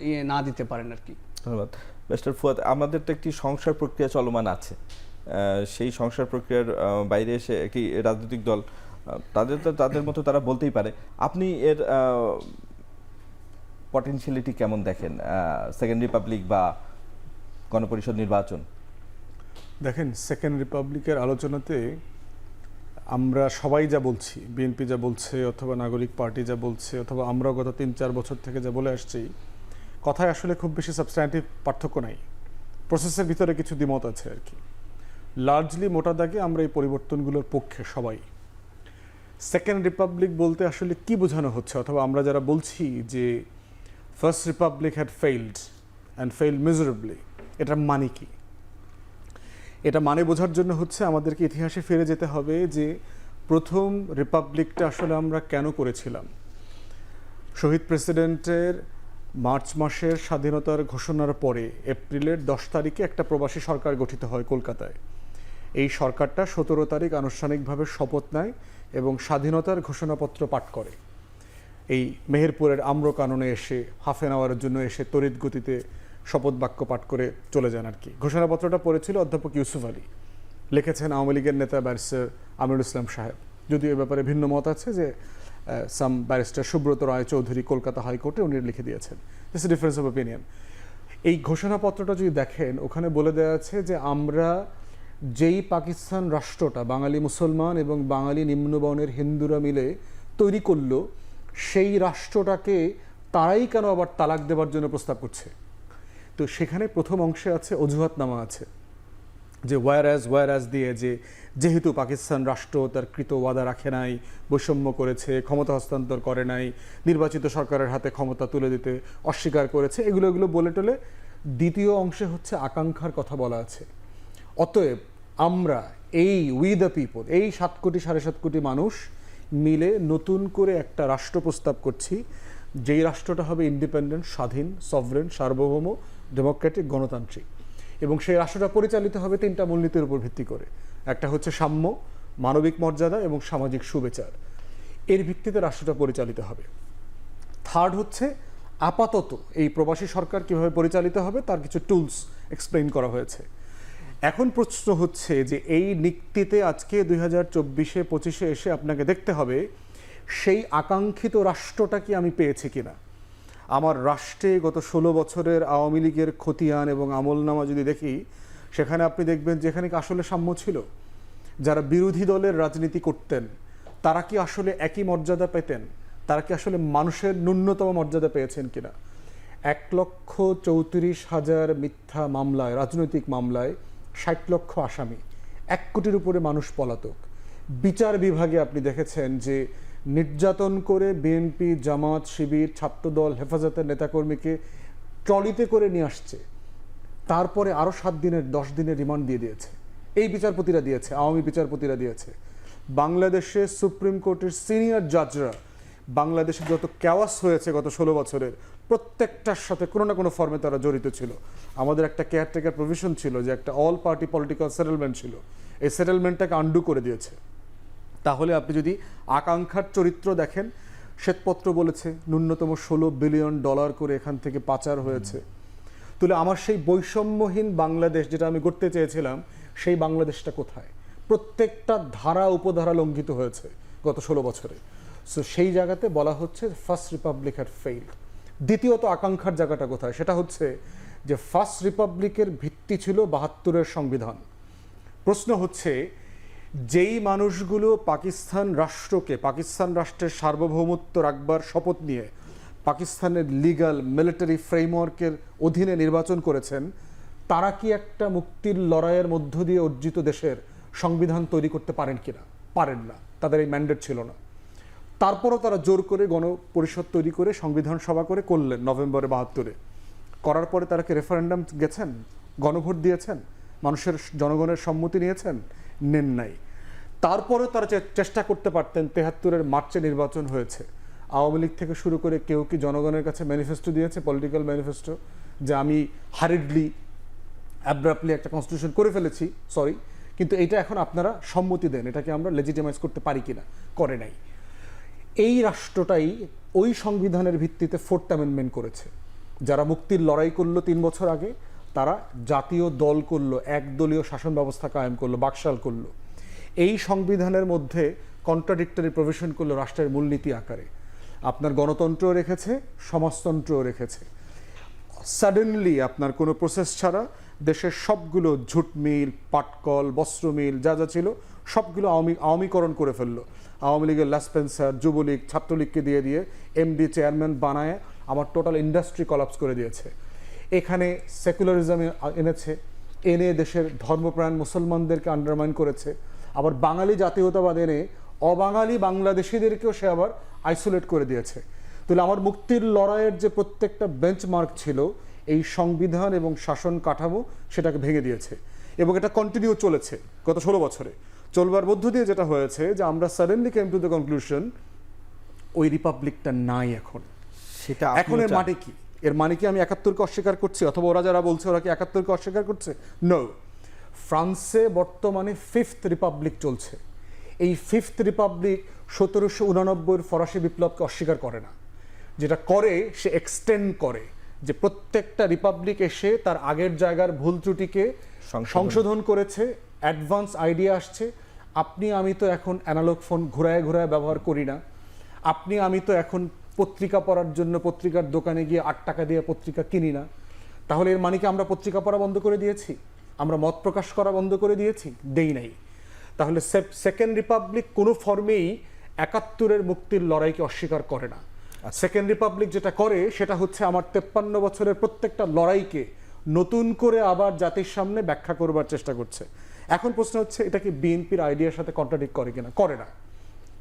[SPEAKER 4] ইয়ে না দিতে পারেন আর কি।
[SPEAKER 1] ধন্যবাদ। মিস্টার ফুয়াদ, আমাদের তো একটি সংস্কার প্রক্রিয়া চলমান আছে। সেই সংস্কার প্রক্রিয়ার বাইরে এসে একটি রাজনৈতিক দল তাদের মতো তারা বলতেই পারে। আপনি এর পটেনশিয়ালিটি কেমন দেখেন, সেকেন্ড রিপাবলিক বা গণপরিষদ নির্বাচন?
[SPEAKER 3] দেখেন, সেকেন্ড রিপাবলিকের আলোচনাতে আমরা সবাই যা বলছি, বিএনপি যা বলছে অথবা নাগরিক পার্টি যা বলছে অথবা আমরা গত 3-4 বছর থেকে যা বলে আসছি, কথায় আসলে খুব বেশি সাবস্ট্যান্টিভ পার্থক্য নাই। প্রসেসের ভিতরে কিছু দ্বিমত আছে আর কি। লার্জলি মোটা দাগে আমরা এই পরিবর্তনগুলোর পক্ষে সবাই। সেকেন্ড রিপাবলিক বলতে আসলে কি বোঝানো হচ্ছে, অথবা আমরা যারা বলছি যে first Republic had failed and failed miserably, এটার মানে কি? এটা মানে বোঝার জন্য হচ্ছে আমাদেরকে ইতিহাসে ফিরে যেতে হবে যে প্রথম রিপাবলিকটা আসলে আমরা কেন করেছিলাম। শহীদ প্রেসিডেন্টের মার্চ মাসের স্বাধীনতার ঘোষণার পরে এপ্রিলের 10 তারিখে একটা প্রবাসী সরকার গঠিত হয় কলকাতায়। এই সরকারটা 17 তারিখ আনুষ্ঠানিকভাবে শপথ নেয় এবং স্বাধীনতার ঘোষণাপত্র পাঠ করে। এই মেহেরপুরের আম্রকাননে এসে হাফ অ্যান আওয়ারের জন্য এসে তড়িৎ গতিতে শপথ বাক্য পাঠ করে চলে যান আর কি। ঘোষণাপত্রটা পড়েছিল অধ্যাপক ইউসুফ আলী, লিখেছেন আওয়ামী লীগের নেতা ব্যারিস্টার আমিরুল ইসলাম সাহেব। যদিও এ ব্যাপারে ভিন্ন মত আছে যে সাম ব্যারিস্টার সুব্রত রায় চৌধুরী কলকাতা হাইকোর্টে উনি লিখে দিয়েছেন। This a difference of opinion. এই ঘোষণাপত্রটা যদি দেখেন, ওখানে বলে দেওয়া আছে যে আমরা যেই পাকিস্তান রাষ্ট্রটা বাঙালি মুসলমান এবং বাঙালি নিম্নবর্ণের হিন্দুরা মিলে তৈরি করলো, সেই রাষ্ট্রটাকে তারাই কেন আবার তালাক দেওয়ার জন্য প্রস্তাব করছে। তো সেখানে প্রথম অংশে আছে অজুহাতনামা আছে যে ওয়ারাজ দিয়ে যে যেহেতু পাকিস্তান রাষ্ট্র তার কৃত ওয়াদা রাখে নাই, বৈষম্য করেছে, ক্ষমতা হস্তান্তর করে নাই, নির্বাচিত সরকারের হাতে ক্ষমতা তুলে দিতে অস্বীকার করেছে, এগুলো বলে টলে দ্বিতীয় অংশে হচ্ছে আকাঙ্ক্ষার কথা বলা আছে। অতএব আমরা উই দ্য পিপল, এই 7 কোটি 7.5 কোটি মানুষ মিলে নতুন করে একটা রাষ্ট্র প্রস্তাব করছি, যেই রাষ্ট্রটা হবে ইন্ডিপেন্ডেন্ট, স্বাধীন, সভরেন, সার্বভৌম, ডেমোক্রেটিক, গণতান্ত্রিক, এবং সেই রাষ্ট্রটা পরিচালিত হবে 3টা মূলনীতির উপর ভিত্তি করে। একটা হচ্ছে সাম্য, মানবিক মর্যাদা এবং সামাজিক সুবিচার। এর ভিত্তিতে রাষ্ট্রটা পরিচালিত হবে। থার্ড হচ্ছে আপাতত এই প্রবাসী সরকার কিভাবে পরিচালিত হবে তার কিছু টুলস এক্সপ্লেইন করা হয়েছে। এখন প্রশ্ন হচ্ছে যে এই নীতিতে আজকে 2024-এ 25-এ এসে আপনাকে দেখতে হবে সেই আকাঙ্ক্ষিত রাষ্ট্রটা কি আমি পেয়েছি কিনা। আমার রাষ্ট্রে গত 16 বছরের আওয়ামী লীগের খতিয়ান এবং আমলনামা যদি দেখি, সেখানে আপনি দেখবেন যেখানে কি আসলে সাম্য ছিল, যারা বিরোধী দলের রাজনীতি করতেন তারা কি আসলে একই মর্যাদা পেতেন, তারা কি আসলে মানুষের ন্যূনতম মর্যাদা পেয়েছেন কিনা। 1,34,000 মিথ্যা মামলায়, রাজনৈতিক মামলায় 60 লক্ষ আসামি, 1 কোটির উপরে মানুষ পলাতক। বিচার বিভাগে আপনি দেখেছেন যে নির্যাতন করে বিএনপি, জামাত, শিবির, ছাত্রদল, হেফাজতের নেতাকর্মীকে ট্রলিতে করে নিয়ে আসছে, তারপরে আরও 7 দিনের 10 দিনের রিমান্ড দিয়ে দিয়েছে। এই বিচারপতিরা দিয়েছে, আওয়ামী বিচারপতিরা দিয়েছে। বাংলাদেশে সুপ্রিম কোর্টের সিনিয়র জাজরা বাংলাদেশে যত ক্যাওয়াস হয়েছে গত 16 বছরের প্রত্যেকটার সাথে কোনো না কোনো ফর্মে তারা জড়িত ছিল। আমাদের একটা কেয়ারটেকার প্রভিশন ছিল যে একটা অল পার্টি পলিটিক্যাল সেটেলমেন্ট ছিল, এই সেটেলমেন্টটাকে আন্ডু করে দিয়েছে। তাহলে আপনি যদি আকাঙ্ক্ষার চরিত্র দেখেন, শ্বেতপত্র বলেছে ন্যূনতম $16 বিলিয়ন করে এখান থেকে পাচার হয়েছে। তাহলে আমার সেই বৈষম্যহীন বাংলাদেশ যেটা আমি করতে চেয়েছিলাম, সেই বাংলাদেশটা কোথায়? প্রত্যেকটা ধারা উপধারা লঙ্ঘিত হয়েছে গত 16 বছরে। সো সেই জায়গাতে বলা হচ্ছে ফার্স্ট রিপাবলিক হ্যাড ফেইলড। দ্বিতীয়ত আকাঙ্ক্ষার জায়গাটা কোথায়? সেটা হচ্ছে যে ফার্স্ট রিপাবলিকের ভিত্তি ছিল 72-এর সংবিধান। প্রশ্ন হচ্ছে যেই মানুষগুলো পাকিস্তান রাষ্ট্রকে, পাকিস্তান রাষ্ট্রের সার্বভৌমত্ব রাখবার শপথ নিয়ে পাকিস্তানের লিগ্যাল মিলিটারি ফ্রেমওয়ার্কের অধীনে নির্বাচন করেছেন, তারা কি একটা মুক্তির লড়াইয়ের মধ্য দিয়ে অর্জিত দেশের সংবিধান তৈরি করতে পারেন কিনা? পারেন না, তাদের এই ম্যান্ডেট ছিল না। তারপরও তারা জোর করে গণপরিষদ তৈরি করে সংবিধান সভা করে করলেন নভেম্বরে 72-এ। করার পরে তারা কি রেফারেন্ডাম গেছেন, গণভোট দিয়েছেন, মানুষের জনগণের সম্মতি নিয়েছেন? নেন নাই। তারপরে তারা চেষ্টা করতে পারতেন। 73-এর মার্চে নির্বাচন হয়েছে, আওয়ামী লীগ থেকে শুরু করে কেউ কি জনগণের কাছে ম্যানিফেস্টো দিয়েছে, পলিটিক্যাল ম্যানিফেস্টো, যে আমি হারিডলি অ্যাব্রাপ্টলি একটা কনস্টিটিউশন করে ফেলেছি, সরি, কিন্তু এটা এখন আপনারা সম্মতি দেন, এটাকে আমরা লেজিটিমাইজ করতে পারি কিনা? করে নাই। এই রাষ্ট্রটাই ওই সংবিধানের ভিত্তিতে 4th অ্যামেন্ডমেন্ট করেছে। যারা মুক্তির লড়াই করলো 3 বছর আগে, তারা জাতীয় দল করলো, একদলীয় শাসন ব্যবস্থা কায়েম করলো, বাকশাল করলো। এই সংবিধানের মধ্যে কন্ট্রাডিক্টরি প্রভিশন করলো রাষ্ট্রের মূলনীতি আকারে। আপনার গণতন্ত্রও রেখেছে, সমাজতন্ত্রও রেখেছে। সাডেনলি আপনার কোনো প্রসেস দেশের সবগুলো ঝুট মিল, পাটকল, বস্ত্র মিল যা যা ছিল সবগুলো আওয়ামীকরণ করে ফেললো। আওয়ামী লীগের লাসপেন্সার, যুবলীগ, ছাত্রলীগকে দিয়ে এমডি চেয়ারম্যান বানায় আমার টোটাল ইন্ডাস্ট্রি কলাপস করে দিয়েছে। এখানে সেকুলারিজম এনেছে, এনে দেশের ধর্মপ্রাণ মুসলমানদেরকে আন্ডারমাইন করেছে। আবার বাঙালি জাতীয়তাবাদ এনে অবাঙালি বাংলাদেশিদেরকেও সে আবার আইসোলেট করে দিয়েছে। তাহলে আমার মুক্তির লড়াইয়ের যে প্রত্যেকটা বেঞ্চমার্ক ছিল, এই সংবিধান এবং শাসন কাঠামো সেটাকে ভেঙে দিয়েছে। এবং এটা কন্টিনিউ চলেছে গত 16 বছরে। চলবার মধ্য দিয়ে যেটা হয়েছে যে আমরা suddenly came to the conclusion ওই রিপাবলিকটা নাই এখন।
[SPEAKER 1] সেটা
[SPEAKER 3] এখন এর মানে কি? এর মানে কি আমি 71-কে অস্বীকার করছি, অথবা ওরা যারা বলছে ওরা কি 71-কে অস্বীকার করছে? নো। ফ্রান্সে বর্তমানে 5th রিপাবলিক চলছে। এই 5th রিপাবলিক 1789-এর ফরাসি বিপ্লবকে অস্বীকার করে না। যেটা করে সে এক্সটেন্ড করে, যে প্রত্যেকটা রিপাবলিক এসে তার আগের জায়গার ভুল ত্রুটিকে সংশোধন করেছে, অ্যাডভান্স আইডিয়া আসছে। আপনি আমি তো এখন অ্যানালগ ফোন ঘুরায় ঘুরায় ব্যবহার করি না। আপনি আমি তো এখন পত্রিকা পড়ার জন্য পত্রিকার দোকানে গিয়ে 8 টাকা দিয়ে পত্রিকা কিনি না। তাহলে এর মানে কি আমরা পত্রিকা পড়া বন্ধ করে দিয়েছি? আমরা মত প্রকাশ করা বন্ধ করে দিয়েছি? দেই নাই। তাহলে সেকেন্ড রিপাবলিক কোনো ফর্মেই 71-এর মুক্তির লড়াইকে অস্বীকার করে না। সেকেন্ড রিপাবলিক যেটা করে সেটা হচ্ছে আমার 53 বছরের প্রত্যেকটা লড়াইকে নতুন করে আবার জাতির সামনে ব্যাখ্যা করবার চেষ্টা করছে। এখন প্রশ্ন হচ্ছে এটা কি বিএনপির আইডিয়ার সাথে কন্ট্রাডিক্ট করে কিনা? করে না।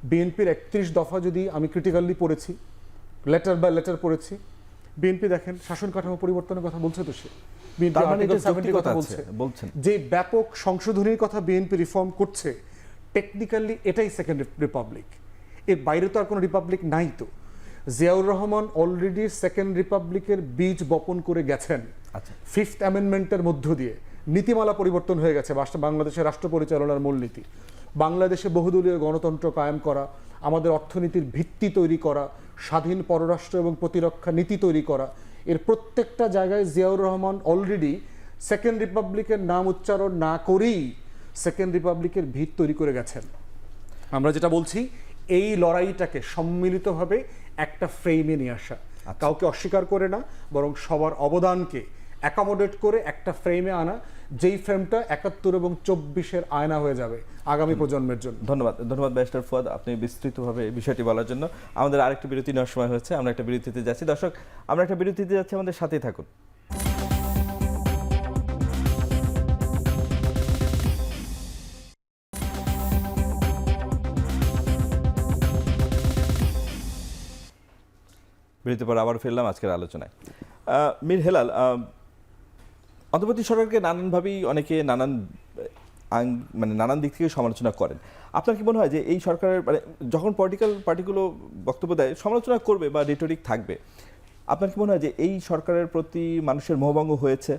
[SPEAKER 3] বিএনপির 31 দফা যদি আমি ক্রিটিক্যালি পড়েছি, লেটার বাই লেটার পড়েছি, বিএনপি দেখেন শাসন কাঠামো পরিবর্তনের কথা বলছে তো সে। বিএনপি
[SPEAKER 1] তার মানে
[SPEAKER 3] আর্টিকেল
[SPEAKER 1] এটা
[SPEAKER 3] 70 কথা
[SPEAKER 1] যৌক্তিকতা
[SPEAKER 3] বলছে,
[SPEAKER 1] আছে, বলছেন।
[SPEAKER 3] যে ব্যাপক সংশোধনীর কথা বিএনপি রিফর্ম করছে, টেকনিক্যালি এটাই সেকেন্ড রিপাবলিক। এর বাইরে তো আর কোনো রিপাবলিক নাই। তো জিয়াউর রহমান অলরেডি সেকেন্ড রিপাবলিকের বীজ বপন করে গেছেন।
[SPEAKER 1] আচ্ছা,
[SPEAKER 3] 5th অ্যামেন্ডমেন্টের মধ্য দিয়ে নীতিমালা পরিবর্তন হয়ে গেছে। বাংলাদেশের রাষ্ট্র পরিচালনার মূলনীতি, বাংলাদেশে বহুদলীয় গণতন্ত্র কায়েম করা, আমাদের অর্থনীতির ভিত্তি তৈরি করা, স্বাধীন পররাষ্ট্র এবং প্রতিরক্ষা নীতি তৈরি করা, এর প্রত্যেকটা জায়গায় জিয়াউর রহমান অলরেডি সেকেন্ড রিপাবলিকের নাম উচ্চারণ না করেই সেকেন্ড রিপাবলিকের ভিত তৈরি করে গেছেন। আমরা যেটা বলছি, এই লড়াইটাকে সম্মিলিতভাবে একটা ফ্রেমে নিয়ে আসা, কাউকে অস্বীকার করে না, বরং সবার অবদানকে অ্যাকোমোডেট করে একটা ফ্রেমে আনা, যেই ফ্রেমটা 71 এবং 24-এর আয়না হয়ে যাবে আগামী প্রজন্মের জন্য।
[SPEAKER 1] ধন্যবাদ ব্যারিস্টার ফুয়াদ, আপনি বিস্তৃতভাবে বিষয়টি বলার জন্য। আমাদের আরেকটি বিরতি নেওয়ার সময় হয়েছে, আমরা একটা বিরতিতে যাচ্ছি। দর্শক, আমরা একটা বিরতিতে যাচ্ছি, আমাদের সাথেই থাকুন। বিরতির পর আবার ফিরলাম আজকের আলোচনায়। মীর হেলাল, অন্তর্বর্তী সরকারকে নানানভাবেই অনেকে নানান দিক থেকে সমালোচনা করেন। আপনার কি মনে হয় যে এই সরকারের যখন পলিটিক্যাল পার্টিগুলো বক্তব্য দেয়, সমালোচনা করবে বা রিটোরিক থাকবে, আপনার কি মনে হয় যে এই সরকারের প্রতি মানুষের মোহভঙ্গ হয়েছে?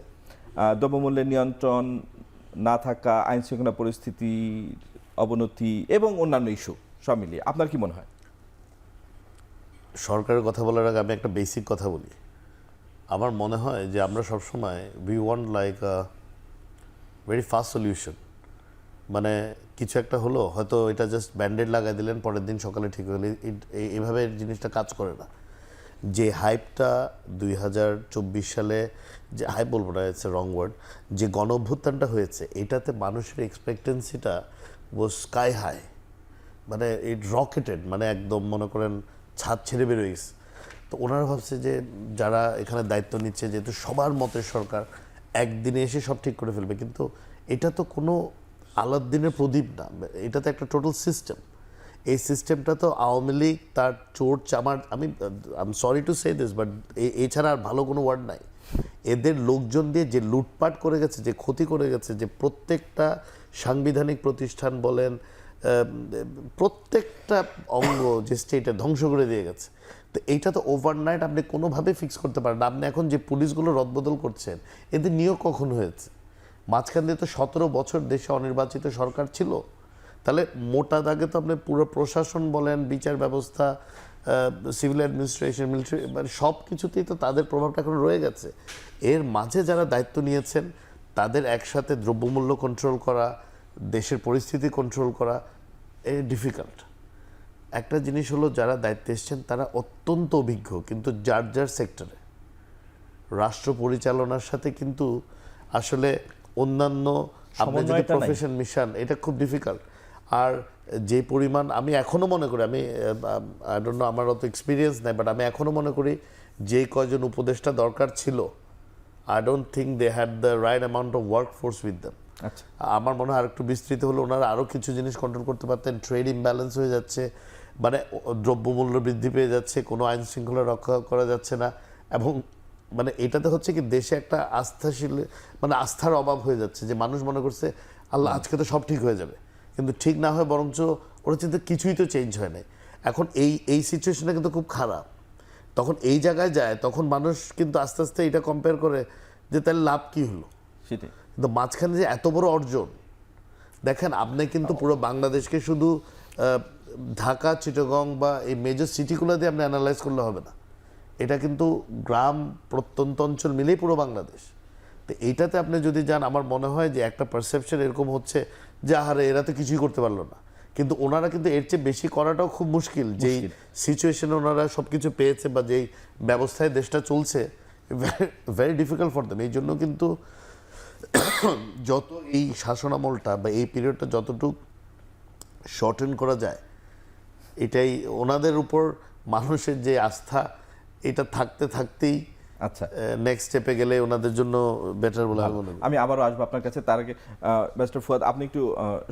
[SPEAKER 1] দ্রব্যমূল্যের নিয়ন্ত্রণ না থাকা, আইন শৃঙ্খলা পরিস্থিতি অবনতি এবং অন্যান্য ইস্যু সব মিলিয়ে আপনার কি মনে হয়?
[SPEAKER 2] সরকারের কথা বলার আগে আমি একটা বেসিক কথা বলি। আমার মনে হয় যে আমরা সবসময় we want like a very fast solution. মানে কিছু একটা হলো, হয়তো এটা জাস্ট ব্যান্ডেড লাগাই দিলেন, পরের দিন সকালে ঠিক হলে, এইভাবে জিনিসটা কাজ করে না। যে হাইপটা 2024 সালে, যে হাইপ বলবো না, ইটস এ রং ওয়ার্ড, যে গণ অভ্যুত্থানটা হয়েছে, এটাতে মানুষের এক্সপেকটেন্সিটা ওয়াজ স্কাই হাই। মানে ইট রকেটেড, মানে একদম মনে করেন ছাদ ছেড়ে বেরোয় গেছে। তো ওনারা ভাবছে যে যারা এখানে দায়িত্ব নিচ্ছে, যেহেতু সবার মতের সরকার, একদিনে এসে সব ঠিক করে ফেলবে, কিন্তু এটা তো কোনো আলাদ্দিনের প্রদীপ না, এটা তো একটা টোটাল সিস্টেম। এই সিস্টেমটা তো আওয়ামী লীগ তার চোর চামার, আমি sorry to say this, but এছাড়া আর ভালো কোনো ওয়ার্ড নাই। এদের লোকজন দিয়ে যে লুটপাট করে গেছে, যে ক্ষতি করে গেছে, যে প্রত্যেকটা সাংবিধানিক প্রতিষ্ঠান বলেন, প্রত্যেকটা অঙ্গ যে স্টেটে ধ্বংস করে দিয়ে গেছে। তো এইটা তো ওভারনাইট আপনি কোনোভাবে ফিক্স করতে পারেন না। আপনি এখন যে পুলিশগুলো রদবদল করছেন, এদের নিয়োগ কখন হয়েছে? মাঝখান দিয়ে তো 17 বছর দেশে অনির্বাচিত সরকার ছিল। তাহলে মোটা দাগে তো আপনি পুরো প্রশাসন বলেন, বিচার ব্যবস্থা, সিভিল অ্যাডমিনিস্ট্রেশন, মিলিটারি, মানে সব কিছুতেই তো তাদের প্রভাবটা এখন রয়ে গেছে। এর মাঝে যারা দায়িত্ব নিয়েছেন, তাদের একসাথে দ্রব্যমূল্য কন্ট্রোল করা, দেশের পরিস্থিতি কন্ট্রোল করা ডিফিকাল্ট। একটা জিনিস হলো, যারা দায়িত্বে এসছেন তারা অত্যন্ত অভিজ্ঞ, কিন্তু যার যার সেক্টরে রাষ্ট্র পরিচালনার সাথে কিন্তু আসলে অন্যান্য আপনি যদি প্রফেশন মিশন, এটা খুব ডিফিকাল্ট। আর যে পরিমাণ, আমি এখনও মনে করি, আমি আই ডোন্ট নো, আমার অত এক্সপিরিয়েন্স নাই, বাট আমি এখনও মনে করি যে কয়জন উপদেষ্টা দরকার ছিল, I don't think they had the right amount of workforce with them.
[SPEAKER 1] আচ্ছা,
[SPEAKER 2] আমার মনে হয় আরেকটু বিস্তৃত হলে ওনারা আরও কিছু জিনিস কন্ট্রোল করতে পারতেন। ট্রেড ইমব্যালেন্স হয়ে যাচ্ছে, মানে দ্রব্যমূল্য বৃদ্ধি পেয়ে যাচ্ছে, কোনো আইন শৃঙ্খলা রক্ষা করা যাচ্ছে না, এবং মানে এটাতে হচ্ছে কি দেশে একটা আস্থাশীল, মানে আস্থার অভাব হয়ে যাচ্ছে, যে মানুষ মনে করছে আল্লাহ আজকে তো সব ঠিক হয়ে যাবে, কিন্তু ঠিক না হয় বরঞ্চ ওরা চিন্তা কিছুই তো চেঞ্জ হয় না। এখন এই সিচুয়েশনটা কিন্তু খুব খারাপ। তখন এই জায়গায় যায়, তখন মানুষ কিন্তু আস্তে আস্তে এটা কম্পেয়ার করে যে তাহলে লাভ কি হলো।
[SPEAKER 1] সেটাই।
[SPEAKER 2] কিন্তু মাঝখানে যে এত বড় অর্জন, দেখেন আপনি কিন্তু পুরো বাংলাদেশকে শুধু ঢাকা, চিটাগং বা এই মেজর সিটিগুলো দিয়ে আপনি অ্যানালাইজ করলে হবে না। এটা কিন্তু গ্রাম প্রত্যন্ত অঞ্চল মিলেই পুরো বাংলাদেশ। তো এইটাতে আপনি যদি যান, আমার মনে হয় যে একটা পারসেপশন এরকম হচ্ছে যে আহারে এরা তো কিছুই করতে পারলো না, কিন্তু ওনারা কিন্তু এর চেয়ে বেশি করাটাও খুব মুশকিল। যেই সিচুয়েশনে ওনারা সব কিছু পেয়েছে বা যেই ব্যবস্থায় দেশটা চলছে, ভেরি ডিফিকাল্ট ফর দেম। এই জন্য কিন্তু যত এই শাসনামলটা বা এই পিরিয়ডটা যতটুকু শর্টেন করা যায়, এটাই ওনাদের উপর মানুষের যে আস্থা, এটা থাকতে থাকতেই
[SPEAKER 1] আচ্ছা,
[SPEAKER 2] নেক্সট স্টেপে গেলে ওনাদের জন্য বেটার বলে আমি মনে করি।
[SPEAKER 1] আমি আবারও আসবো আপনার কাছে। তার আগে মিস্টার ফুয়াদ, আপনি একটু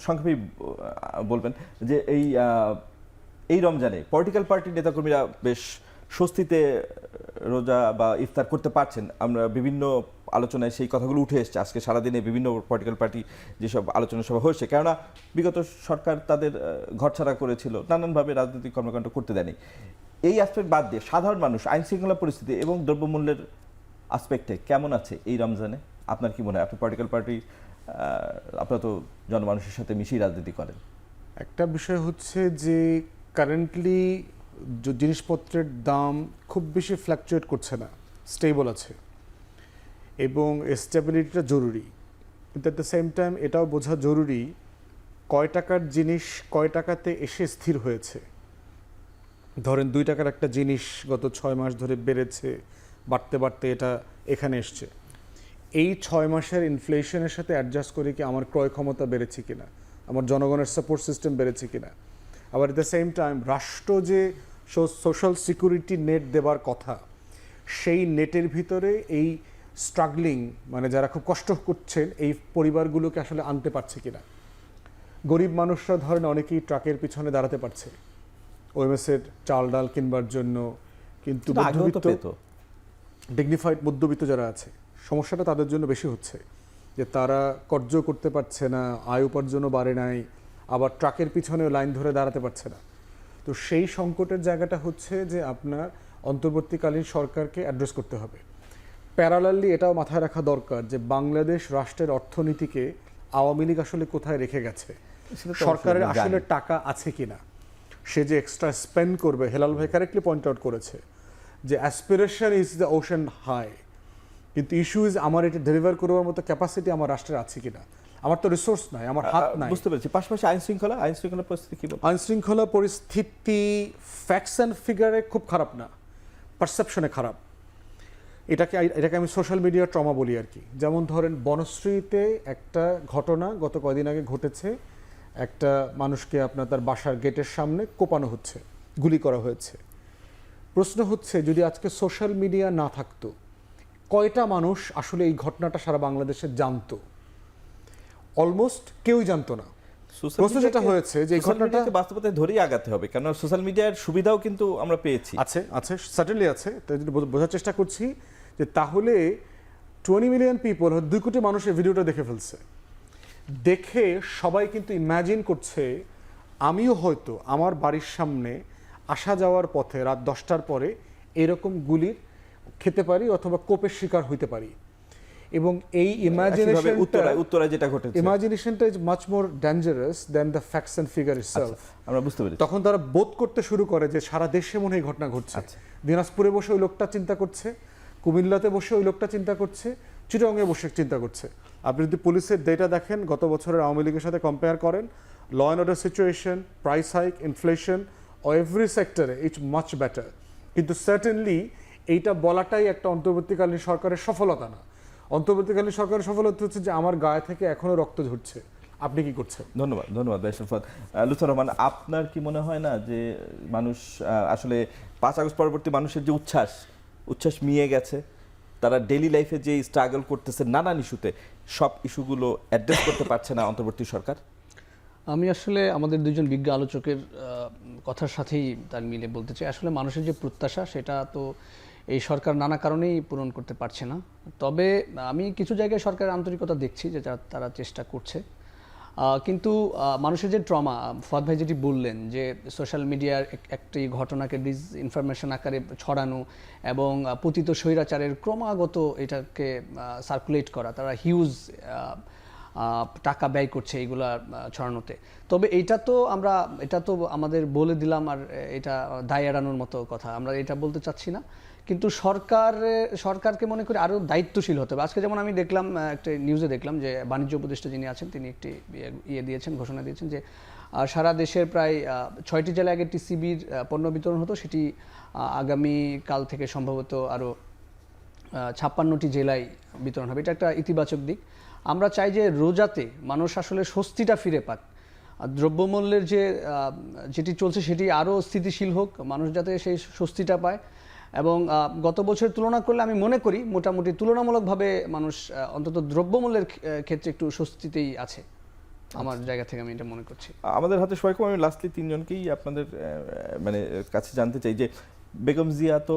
[SPEAKER 1] সংক্ষেপে বলবেন যে এই রমজানে পলিটিক্যাল পার্টির নেতাকর্মীরা বেশ স্বস্তিতে রোজা বা ইফতার করতে পারছেন। আমরা বিভিন্ন আলোচনায় সেই কথাগুলো উঠে এসছে। আজকে সারাদিনে বিভিন্ন পলিটিক্যাল পার্টি যেসব আলোচনা সভা হয়েছে, কেননা বিগত সরকার তাদের ঘরছাড়া করেছিল, নানানভাবে রাজনৈতিক কর্মকাণ্ড করতে দেয়নি। এই অ্যাসপেক্ট বাদ দিয়ে সাধারণ মানুষ আইন শৃঙ্খলা পরিস্থিতি এবং দ্রব্যমূল্যের আসপেক্টে কেমন আছে এই রমজানে? আপনার কি মনে হয়? আপনি পলিটিক্যাল পার্টি, আপনারা তো জনমানুষের সাথে মিশেই রাজনীতি করেন।
[SPEAKER 3] একটা বিষয় হচ্ছে যে কারেন্টলি জিনিসপত্রের দাম খুব বেশি ফ্ল্যাকচুয়েট করছে না, স্টেবল আছে, এবং স্টেবিলিটিটা জরুরি। কিন্তু অ্যাট দ্য সেম টাইম এটাও বোঝা জরুরি কয় টাকার জিনিস কয় টাকাতে এসে স্থির হয়েছে। ধরেন 2 টাকার একটা জিনিস গত 6 মাস ধরে বেড়েছে, বাড়তে বাড়তে এটা এখানে এসছে। এই 6 মাসের ইনফ্লেশনের সাথে অ্যাডজাস্ট করে কি আমার ক্রয় ক্ষমতা বেড়েছে কিনা, আমার জনগণের সাপোর্ট সিস্টেম বেড়েছে কিনা। আবার এট দ্য সেম টাইম রাষ্ট্র যে সোশ্যাল সিকিউরিটি নেট দেবার কথা, সেই নেটের ভিতরে এই স্ট্রাগলিং, মানে যারা খুব কষ্ট করছেন, এই পরিবারগুলোকে আসলে আনতে পারছে কিনা। গরিব মানুষরা ধরেন অনেকেই ট্রাকের পিছনে দাঁড়াতে পারছে ওএমএসের চাল ডাল কিনবার জন্য, কিন্তু ডিগনিফাইড মধ্যবিত্ত যারা আছে, সমস্যাটা তাদের জন্য বেশি হচ্ছে যে তারা কর্য করতে পারছে না, আয় উপার্জনও বাড়ে নাই, আবার ট্রাকের পিছনেও লাইন ধরে দাঁড়াতে পারছে না। তো সেই সংকটের জায়গাটা হচ্ছে যে আপনার অন্তর্বর্তীকালীন সরকারকে অ্যাড্রেস করতে হবে। প্যারালালি এটাও মাথায় রাখা দরকার যে বাংলাদেশ রাষ্ট্রের অর্থনীতিকে আওয়ামী লীগ আসলে কোথায় রেখে গেছে, সরকারের আসলে টাকা আছে কিনা, সে যে এক্সট্রা স্পেন্ড করবে। হেলাল ভাই কারেক্টলি পয়েন্ট আউট করেছে যে aspiration is the ocean high, কিন্তু ইস্যু ইজ আমার এটা ডেলিভার করবার মতো ক্যাপাসিটি আমার রাষ্ট্রের আছে কিনা। আমার তো রিসোর্স নাই, আমার হাত নাই।
[SPEAKER 1] বুঝতে পেরেছি। পাশাপাশি আইন শৃঙ্খলা পরিস্থিতি কি বলবো?
[SPEAKER 3] আইন শৃঙ্খলা পরিস্থিতি ফ্যাক্টস অ্যান্ড ফিগারে খুব খারাপ না, পারসেপশনে খারাপ। এটাকে আমি সোশ্যাল মিডিয়ার ট্রমা বলি আর কি। যেমন ধরেন বনশ্রীতে একটা ঘটনা গত কয়দিন আগে ঘটেছে, একটা মানুষকে আপনার তার বাসার গেটের সামনে কোপানো হচ্ছে, গুলি করা হয়েছে। প্রশ্ন হচ্ছে যদি আজকে সোশ্যাল মিডিয়া না থাকতো, কয়টা মানুষ আসলে এই ঘটনাটা সারা বাংলাদেশে জানতো? অলমোস্ট কেউই জানতো না। প্রশ্ন যেটা হয়েছে যে এই ঘটনাটা
[SPEAKER 1] বাস্তবতায় ধরেই আগাতে হবে, কারণ সোশ্যাল মিডিয়ার সুবিধাও কিন্তু আমরা পেয়েছি।
[SPEAKER 3] আছে সার্টেনলি আছে। তাই যদি বোঝার চেষ্টা করছি যে তাহলে 20 মিলিয়ন পিপল, 2 কোটি মানুষের ভিডিওটা দেখে ফেলছে, দেখে সবাই কিন্তু ইম্যাজিন করছে আমিও হয়তো আমার বাড়ির সামনে আসা যাওয়ার পথে রাত 10টার পরে এরকম গুলির খেতে পারি অথবা কোপের শিকার হইতে পারি। এবং এই
[SPEAKER 1] উত্তরায় যেটা ঘটেছে,
[SPEAKER 3] ইমাজিনেশনটা is much more dangerous than the facts and figure itself.
[SPEAKER 1] আমরা বুঝতে পেরেছি।
[SPEAKER 3] তখন তারা বোধ করতে শুরু করে যে সারা দেশে মনে হয় ঘটনা ঘটছে। দিনাজপুরে বসে ওই লোকটা চিন্তা করছে, কুমিল্লাতে বসে ওই লোকটা চিন্তা করছে, চিটাগংয়ে বসে চিন্তা করছে। আপনি যদি পুলিশের ডেটা দেখেন, গত বছরের আওয়ামী লীগের সাথে কম্পেয়ার করেন, law and order situation, price hike, inflation, every সেক্টরে ইটস মাচ বেটার। কিন্তু সার্টেনলি এইটা বলাটাই একটা অন্তর্বর্তীকালীন সরকারের সফলতা না। অন্তর্বর্তীকালীন সরকারের সফলতা হচ্ছে যে আমার গায়ে থেকে এখনো রক্ত ঝরছে। আপনি কি করছেন?
[SPEAKER 1] ধন্যবাদ ব্যারিস্টার ফুয়াদ। লুৎফর রহমান, আপনার কি মনে হয় না যে মানুষ আসলে 5 আগস্ট পরবর্তী মানুষের যে উচ্ছ্বাস মিয়ে গেছে, তারা ডেইলি লাইফে যে স্ট্রাগল করতেছে নানান ইস্যুতে, সব ইস্যুগুলো অ্যাড্রেস করতে পারছে না অন্তর্বর্তী সরকার?
[SPEAKER 4] আমি আসলে আমাদের দুজন বিজ্ঞ আলোচকের কথার সাথেই তাল মিলে বলতে চাই, আসলে মানুষের যে প্রত্যাশা সেটা তো এই সরকার নানা কারণেই পূরণ করতে পারছে না। তবে আমি কিছু জায়গায় সরকারের আন্তরিকতা দেখছি যে তারা চেষ্টা করছে, কিন্তু মানুষের যে ট্রমা, ফুয়াদ ভাই যেটি বললেন যে সোশ্যাল মিডিয়ার একটি ঘটনাকে ডিসইনফরমেশন আকারে ছড়ানো এবং পতিত স্বৈরাচারের ক্রমাগত এটাকে সার্কুলেট করা, তারা হিউজ টাকা ব্যয় করছে এইগুলা ছড়ানোতে। তবে এটা তো আমাদের বলে দিলাম আর এটা দায় এড়ানোর মতো কথা, আমরা এটা বলতে চাচ্ছি না। কিন্তু সরকারকে মনে করি আরও দায়িত্বশীল হতে হবে। আজকে যেমন আমি দেখলাম, একটা নিউজে দেখলাম যে বাণিজ্য উপদেষ্টা যিনি আছেন তিনি একটি ঘোষণা দিয়েছেন যে সারা দেশের প্রায় 6টি জেলায় আগে টিসিবির পণ্য বিতরণ হতো, সেটি আগামী কাল থেকে সম্ভবত আরও 56টি জেলায় বিতরণ হবে। এটা একটা ইতিবাচক দিক। আমরা চাই যে রোজাতে মানুষ আসলে স্বস্তিটা ফিরে পাক, আর দ্রব্যমূল্যের যেটি চলছে সেটি আরও স্থিতিশীল হোক, মানুষ যাতে সেই স্বস্তিটা পায়। এবং গত বছরের তুলনা করলে আমি মনে করি মোটামুটি তুলনামূলকভাবে মানুষ অন্তত দ্রব্যমূল্যের ক্ষেত্রে একটু স্বস্তিতেই আছে, আমার জায়গা থেকে আমি এটা মনে করছি।
[SPEAKER 1] আমাদের হাতে সময় কম, আমি লাস্টলি তিনজনকেই আপনাদের মানে কাছে জানতে চাই যে বেগম জিয়া তো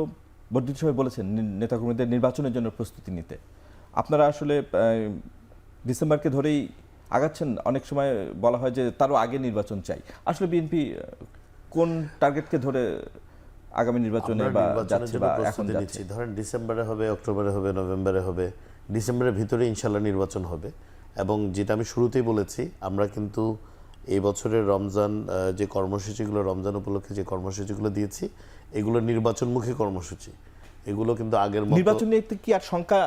[SPEAKER 1] বর্ধিত সভায় বলেছেন নেতাকর্মীদের নির্বাচনের জন্য প্রস্তুতি নিতে। আপনারা আসলে ডিসেম্বরকে ধরেই আগাচ্ছেন, অনেক সময় বলা হয় যে তারও আগে নির্বাচন চাই। আসলে বিএনপি কোন টার্গেটকে ধরে আগামী নির্বাচনে বা যাচ্ছে বা এখন যাচ্ছে?
[SPEAKER 2] ধরেন ডিসেম্বরে হবে, অক্টোবরে হবে, নভেম্বরে হবে, ডিসেম্বরের ভিতরে ইনশাল্লাহ নির্বাচন হবে। এবং যেটা আমি শুরুতেই বলেছি, আমরা কিন্তু এই বছরের রমজান যে কর্মসূচিগুলো, রমজান উপলক্ষে যে কর্মসূচিগুলো দিয়েছি, এগুলো নির্বাচনমুখী কর্মসূচি। এগুলো কিন্তু আগের মতো
[SPEAKER 1] নির্বাচন নিয়ে কি আর শঙ্কা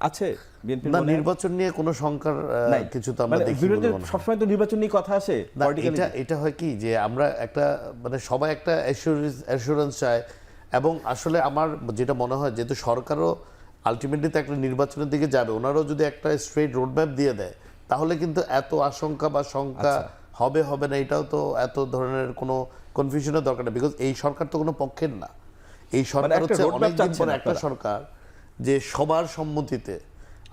[SPEAKER 1] আছে বিএনপির?
[SPEAKER 2] না, নির্বাচন নিয়ে কোনো শঙ্কার কিছু তো আমরা দেখি
[SPEAKER 1] বিরোধী সবসময় তো নির্বাচন নিয়ে কথা আসে।
[SPEAKER 2] এটা হয় কি যে আমরা একটা মানে সবাই একটা অ্যাসুরেন্স চায়। এবং আসলে আমার যেটা মনে হয়, যেহেতু সরকারও আলটিমেটলি তো একটা নির্বাচনের দিকে যাবে, ওনারাও যদি একটা স্ট্রেট রোডম্যাপ দিয়ে দেয়, তাহলে কিন্তু এত আশঙ্কা বা শঙ্কা হবে না, এটাও তো এত ধরনের কোনো কনফিউশনের দরকার নেই। বিকজ এই সরকার তো কোনো পক্ষের না, এই সরকার হচ্ছে অনেকদিন পর একটা সরকার যে সবার সম্মতিতে,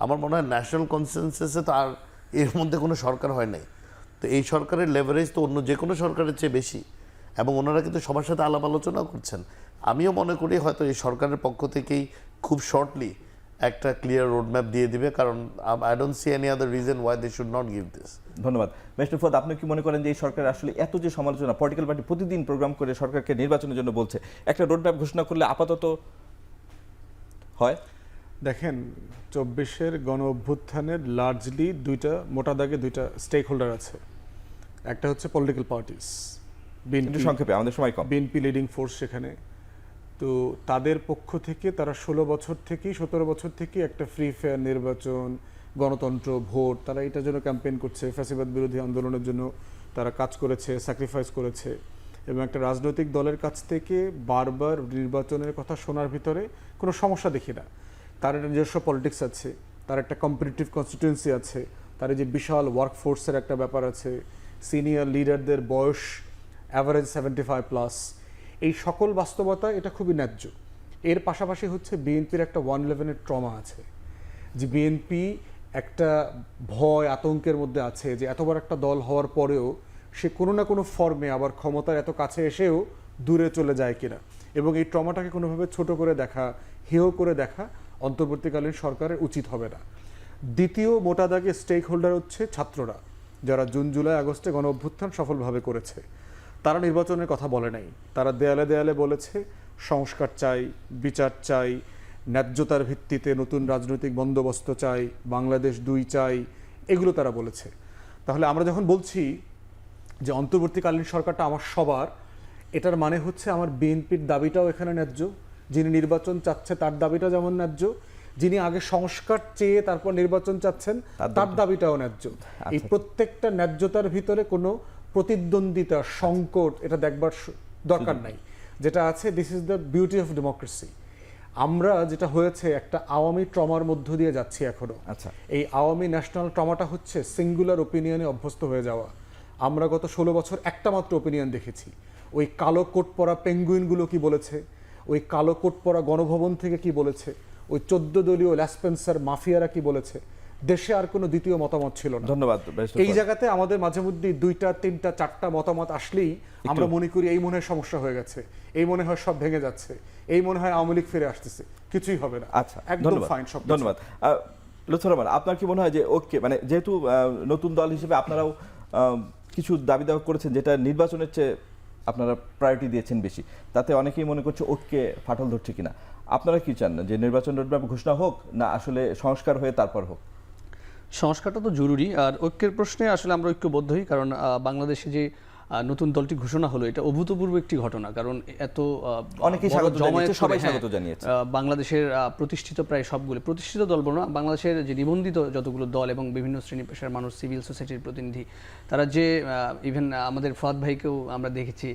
[SPEAKER 2] আমার মনে হয় ন্যাশনাল কনসেনসাসে তো আর এর মধ্যে কোনো সরকার হয় নাই। তো এই সরকারের লেভারেজ তো অন্য যে কোনো সরকারের চেয়ে বেশি, এবং ওনারা কিন্তু সবার সাথে আলাপ আলোচনা করছেন। আমিও মনে করি হয়তো এই সরকারের পক্ষ থেকেই খুব শর্টলি একটা ক্লিয়ার রোডম্যাপ দিয়ে দিবে, কারণ I don't see any other reason why they should not give this.
[SPEAKER 1] ধন্যবাদ। মেজর ফুয়াদ, আপনি কি মনে করেন যে এই সরকার আসলে এত যে সমালোচনা, পলিটিক্যাল পার্টি প্রতিদিন প্রোগ্রাম করে সরকারকে নির্বাচনের জন্য বলছে, একটা রোডম্যাপ ঘোষণা করলে আপাতত হয়?
[SPEAKER 3] দেখেন, 24-এর গণ অভ্যুত্থানের লার্জলি মোটা দাগে দুইটা স্টেক হোল্ডার আছে। একটা হচ্ছে পলিটিক্যাল পার্টিস,
[SPEAKER 1] একটু সংক্ষেপে, আমাদের সময় কম।
[SPEAKER 3] বিএনপি লিডিং ফোর্স সেখানে। তো তাদের পক্ষ থেকে তারা 17 বছর থেকে একটা ফ্রি ফেয়ার নির্বাচন, গণতন্ত্র, ভোট, তারা এটার জন্য ক্যাম্পেইন করছে, ফ্যাসিবাদ বিরোধী আন্দোলনের জন্য তারা কাজ করেছে, স্যাক্রিফাইস করেছে। এবং একটা রাজনৈতিক দলের কাছ থেকে বারবার নির্বাচনের কথা শোনার ভিতরে কোনো সমস্যা দেখি না। তার একটা নিজস্ব পলিটিক্স আছে, তার একটা কম্পিটিটিভ কনস্টিটিউয়েন্সি আছে, তার যে বিশাল ওয়ার্কফোর্সের একটা ব্যাপার আছে, সিনিয়র লিডারদের বয়স অ্যাভারেজ 75+। এই সকল বাস্তবতা এটা খুবই ন্যায্য। এর পাশাপাশি হচ্ছে বিএনপির একটা 111-এর ট্রমা আছে, যে বিএনপি একটা ভয় আতঙ্কের মধ্যে আছে যে এত বড় একটা দল হওয়ার পরেও সে কোনো না কোনো ফর্মে আবার ক্ষমতার এত কাছে এসেও দূরে চলে যায় কিনা। এবং এই ট্রমাটাকে কোনোভাবে ছোট করে দেখা, হেয় করে দেখা অন্তর্বর্তীকালীন সরকারের উচিত হবে না। দ্বিতীয় মোটা দাগে স্টেক হোল্ডার হচ্ছে ছাত্ররা, যারা জুন, জুলাই, আগস্টে গণ অভ্যুত্থান সফলভাবে করেছে। তারা নির্বাচনের কথা বলে নাই, তারা দেয়ালে দেয়ালে বলেছে সংস্কার চাই, বিচার চাই, ন্যায্যতার ভিত্তিতে নতুন রাজনৈতিক বন্দোবস্ত চাই, বাংলাদেশ 2 চাই, এগুলো তারা বলেছে। তাহলে আমরা যখন বলছি যে অন্তর্বর্তীকালীন সরকারটা আমার সবার, এটার মানে হচ্ছে আমার বিএনপির দাবিটাও এখানে ন্যায্য, যিনি নির্বাচন চাচ্ছে তার দাবিটা যেমন ন্যায্য, যিনি আগে সংস্কার চেয়ে তারপর নির্বাচন চাচ্ছেন তার দাবিটাও ন্যায্য। এই প্রত্যেকটা ন্যায্যতার ভিতরে কোনো প্রতিদ্বন্দ্বিতা, সংকট এটা দেখবার দরকার নাই। যেটা আছে, this is the beauty of democracy. আমরা যেটা হয়েছে একটা আওয়ামী ট্রমার মধ্য দিয়ে যাচ্ছি এখনো। এই আওয়ামী ন্যাশনাল ট্রমাটা হচ্ছে সিঙ্গুলার ওপিনিয়নে অভ্যস্ত হয়ে যাওয়া। আমরা গত 16 বছর একটা মাত্র ওপিনিয়ন দেখেছি। ওই কালো কোট পরা পেঙ্গুইনগুলো কি বলেছে, ওই কালো কোট পরা গণভবন থেকে কি বলেছে, ওই 14 দলীয় ল্যাসপেন্সার মাফিয়ারা কি বলেছে, দেশে আর কোনো দ্বিতীয় মতামত ছিল না।
[SPEAKER 1] ধন্যবাদ।
[SPEAKER 3] এই জায়গাতে আমাদের মাঝে মধ্যে 2টা 3টা 4টা মতামত আসলেই আমরা মনে করি এই মনে হয় সমস্যা হয়ে গেছে, এই মনে হয় সব ভেঙে যাচ্ছে, এই মনে হয় আওয়ামী লীগ ফিরে আসতেছে। কিছুই হবে না।
[SPEAKER 1] আচ্ছা,
[SPEAKER 3] একদম ফাইন সব।
[SPEAKER 1] ধন্যবাদ। লুৎফর রহমান, আপনার কি মনে হয় যে ওকে, মানে যেহেতু নতুন দল হিসেবে আপনারাও কিছু দাবি দাওয়া করেছেন যেটা নির্বাচনের চেয়ে আপনারা প্রায়োরিটি দিয়েছেন বেশি, তাতে অনেকেই মনে করছে ঐক্যে ফাটল ধরছে কিনা? আপনারা কি চান, যে নির্বাচন রোডম্যাপ ঘোষণা হোক, না আসলে সংস্কার হয়ে তারপর হোক?
[SPEAKER 4] সংস্কারটা তো জরুরি, আর ঐক্যের প্রশ্নে আসলে আমরা ঐক্যবদ্ধই, কারণ বাংলাদেশে যে নতুন দলটি ঘোষণা হলো, এটা অভূতপূর্ব একটি ঘটনা। কারণ এত
[SPEAKER 1] অনেকেই
[SPEAKER 4] বড়
[SPEAKER 1] স্বাগত
[SPEAKER 4] জমায়েত
[SPEAKER 1] জানিয়েছে, সবাই
[SPEAKER 4] করে,
[SPEAKER 1] স্বাগত জানিয়েছে।
[SPEAKER 4] বাংলাদেশের প্রতিষ্ঠিত প্রায় সবগুলো, প্রতিষ্ঠিত দল বলবো না, বাংলাদেশের যে নিবন্ধিত যতগুলো দল এবং বিভিন্ন শ্রেণী পেশার মানুষ, সিভিল সোসাইটির প্রতিনিধি, তারা যে ইভেন আমাদের ফুয়াদ ভাইকেও আমরা দেখেছি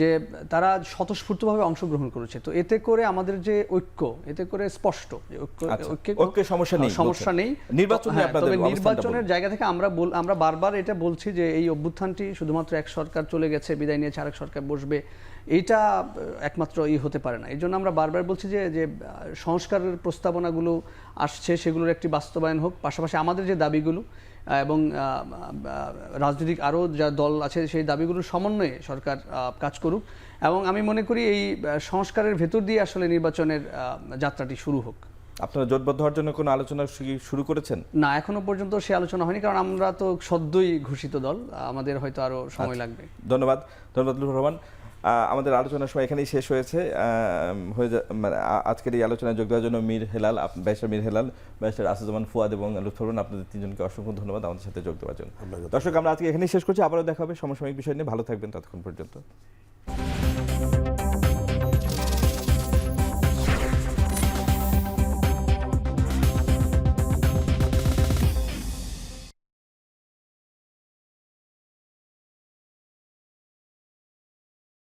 [SPEAKER 4] যে তারা স্বতঃস্ফূর্তভাবে অংশগ্রহণ করেছে। তো এতে করে আমাদের যে ঐক্য, এতে করে স্পষ্ট যে
[SPEAKER 1] ঐক্যের সমস্যা নেই,
[SPEAKER 4] সমস্যা নেই।
[SPEAKER 1] নির্বাচনে
[SPEAKER 4] হ্যাঁ,
[SPEAKER 1] আপনাদের
[SPEAKER 4] তবে
[SPEAKER 1] অবস্থানটা
[SPEAKER 4] নির্বাচনের
[SPEAKER 1] বলুন।
[SPEAKER 4] জায়গা থেকে আমরা বারবার এটা বলছি যে এই অভ্যুত্থানটি শুধুমাত্র এক সরকার চলে গেছে, বিদায় নিয়েছে, আরেক সরকার বসবে, এইটা একমাত্র হতে পারে না। এই জন্য আমরা বারবার বলছি যে যে সংস্কারের প্রস্তাবনাগুলো আসছে সেগুলোর একটি বাস্তবায়ন হোক, পাশাপাশি আমাদের যে দাবিগুলো এবং রাজনৈতিক আরও যা দল আছে সেই দাবিগুলোর সমন্বয়ে সরকার কাজ করুক। এবং আমি মনে করি এই সংস্কারের ভেতর দিয়ে আসলে নির্বাচনের যাত্রাটি শুরু হোক।
[SPEAKER 1] আপনারা জোটবদ্ধ হওয়ার জন্য কোনো আলোচনা শুরু করেছেন?
[SPEAKER 4] না, এখনো পর্যন্ত সে আলোচনা হয়নি, কারণ আমরা তো সদ্যই ঘোষিত দল, আমাদের হয়তো আরো সময় লাগবে।
[SPEAKER 1] ধন্যবাদ লুৎফর রহমান। আমাদের আলোচনার সময় এখানেই শেষ হয়েছে। মানে আজকের এই আলোচনায় যোগ দেওয়ার জন্য ব্যারিস্টার মীর হেলাল, ব্যারিস্টার আসাদুজ্জামান ফুয়াদ এবং লুৎফর রহমান, আপনাদের তিনজনকে অসংখ্য ধন্যবাদ আমাদের সাথে যোগ দেওয়ার জন্য। দর্শক, আমরা আজকে এখানেই শেষ করছি। আবারও দেখা হবে সমসাময়িক বিষয় নিয়ে। ভালো থাকবেন ততক্ষণ পর্যন্ত।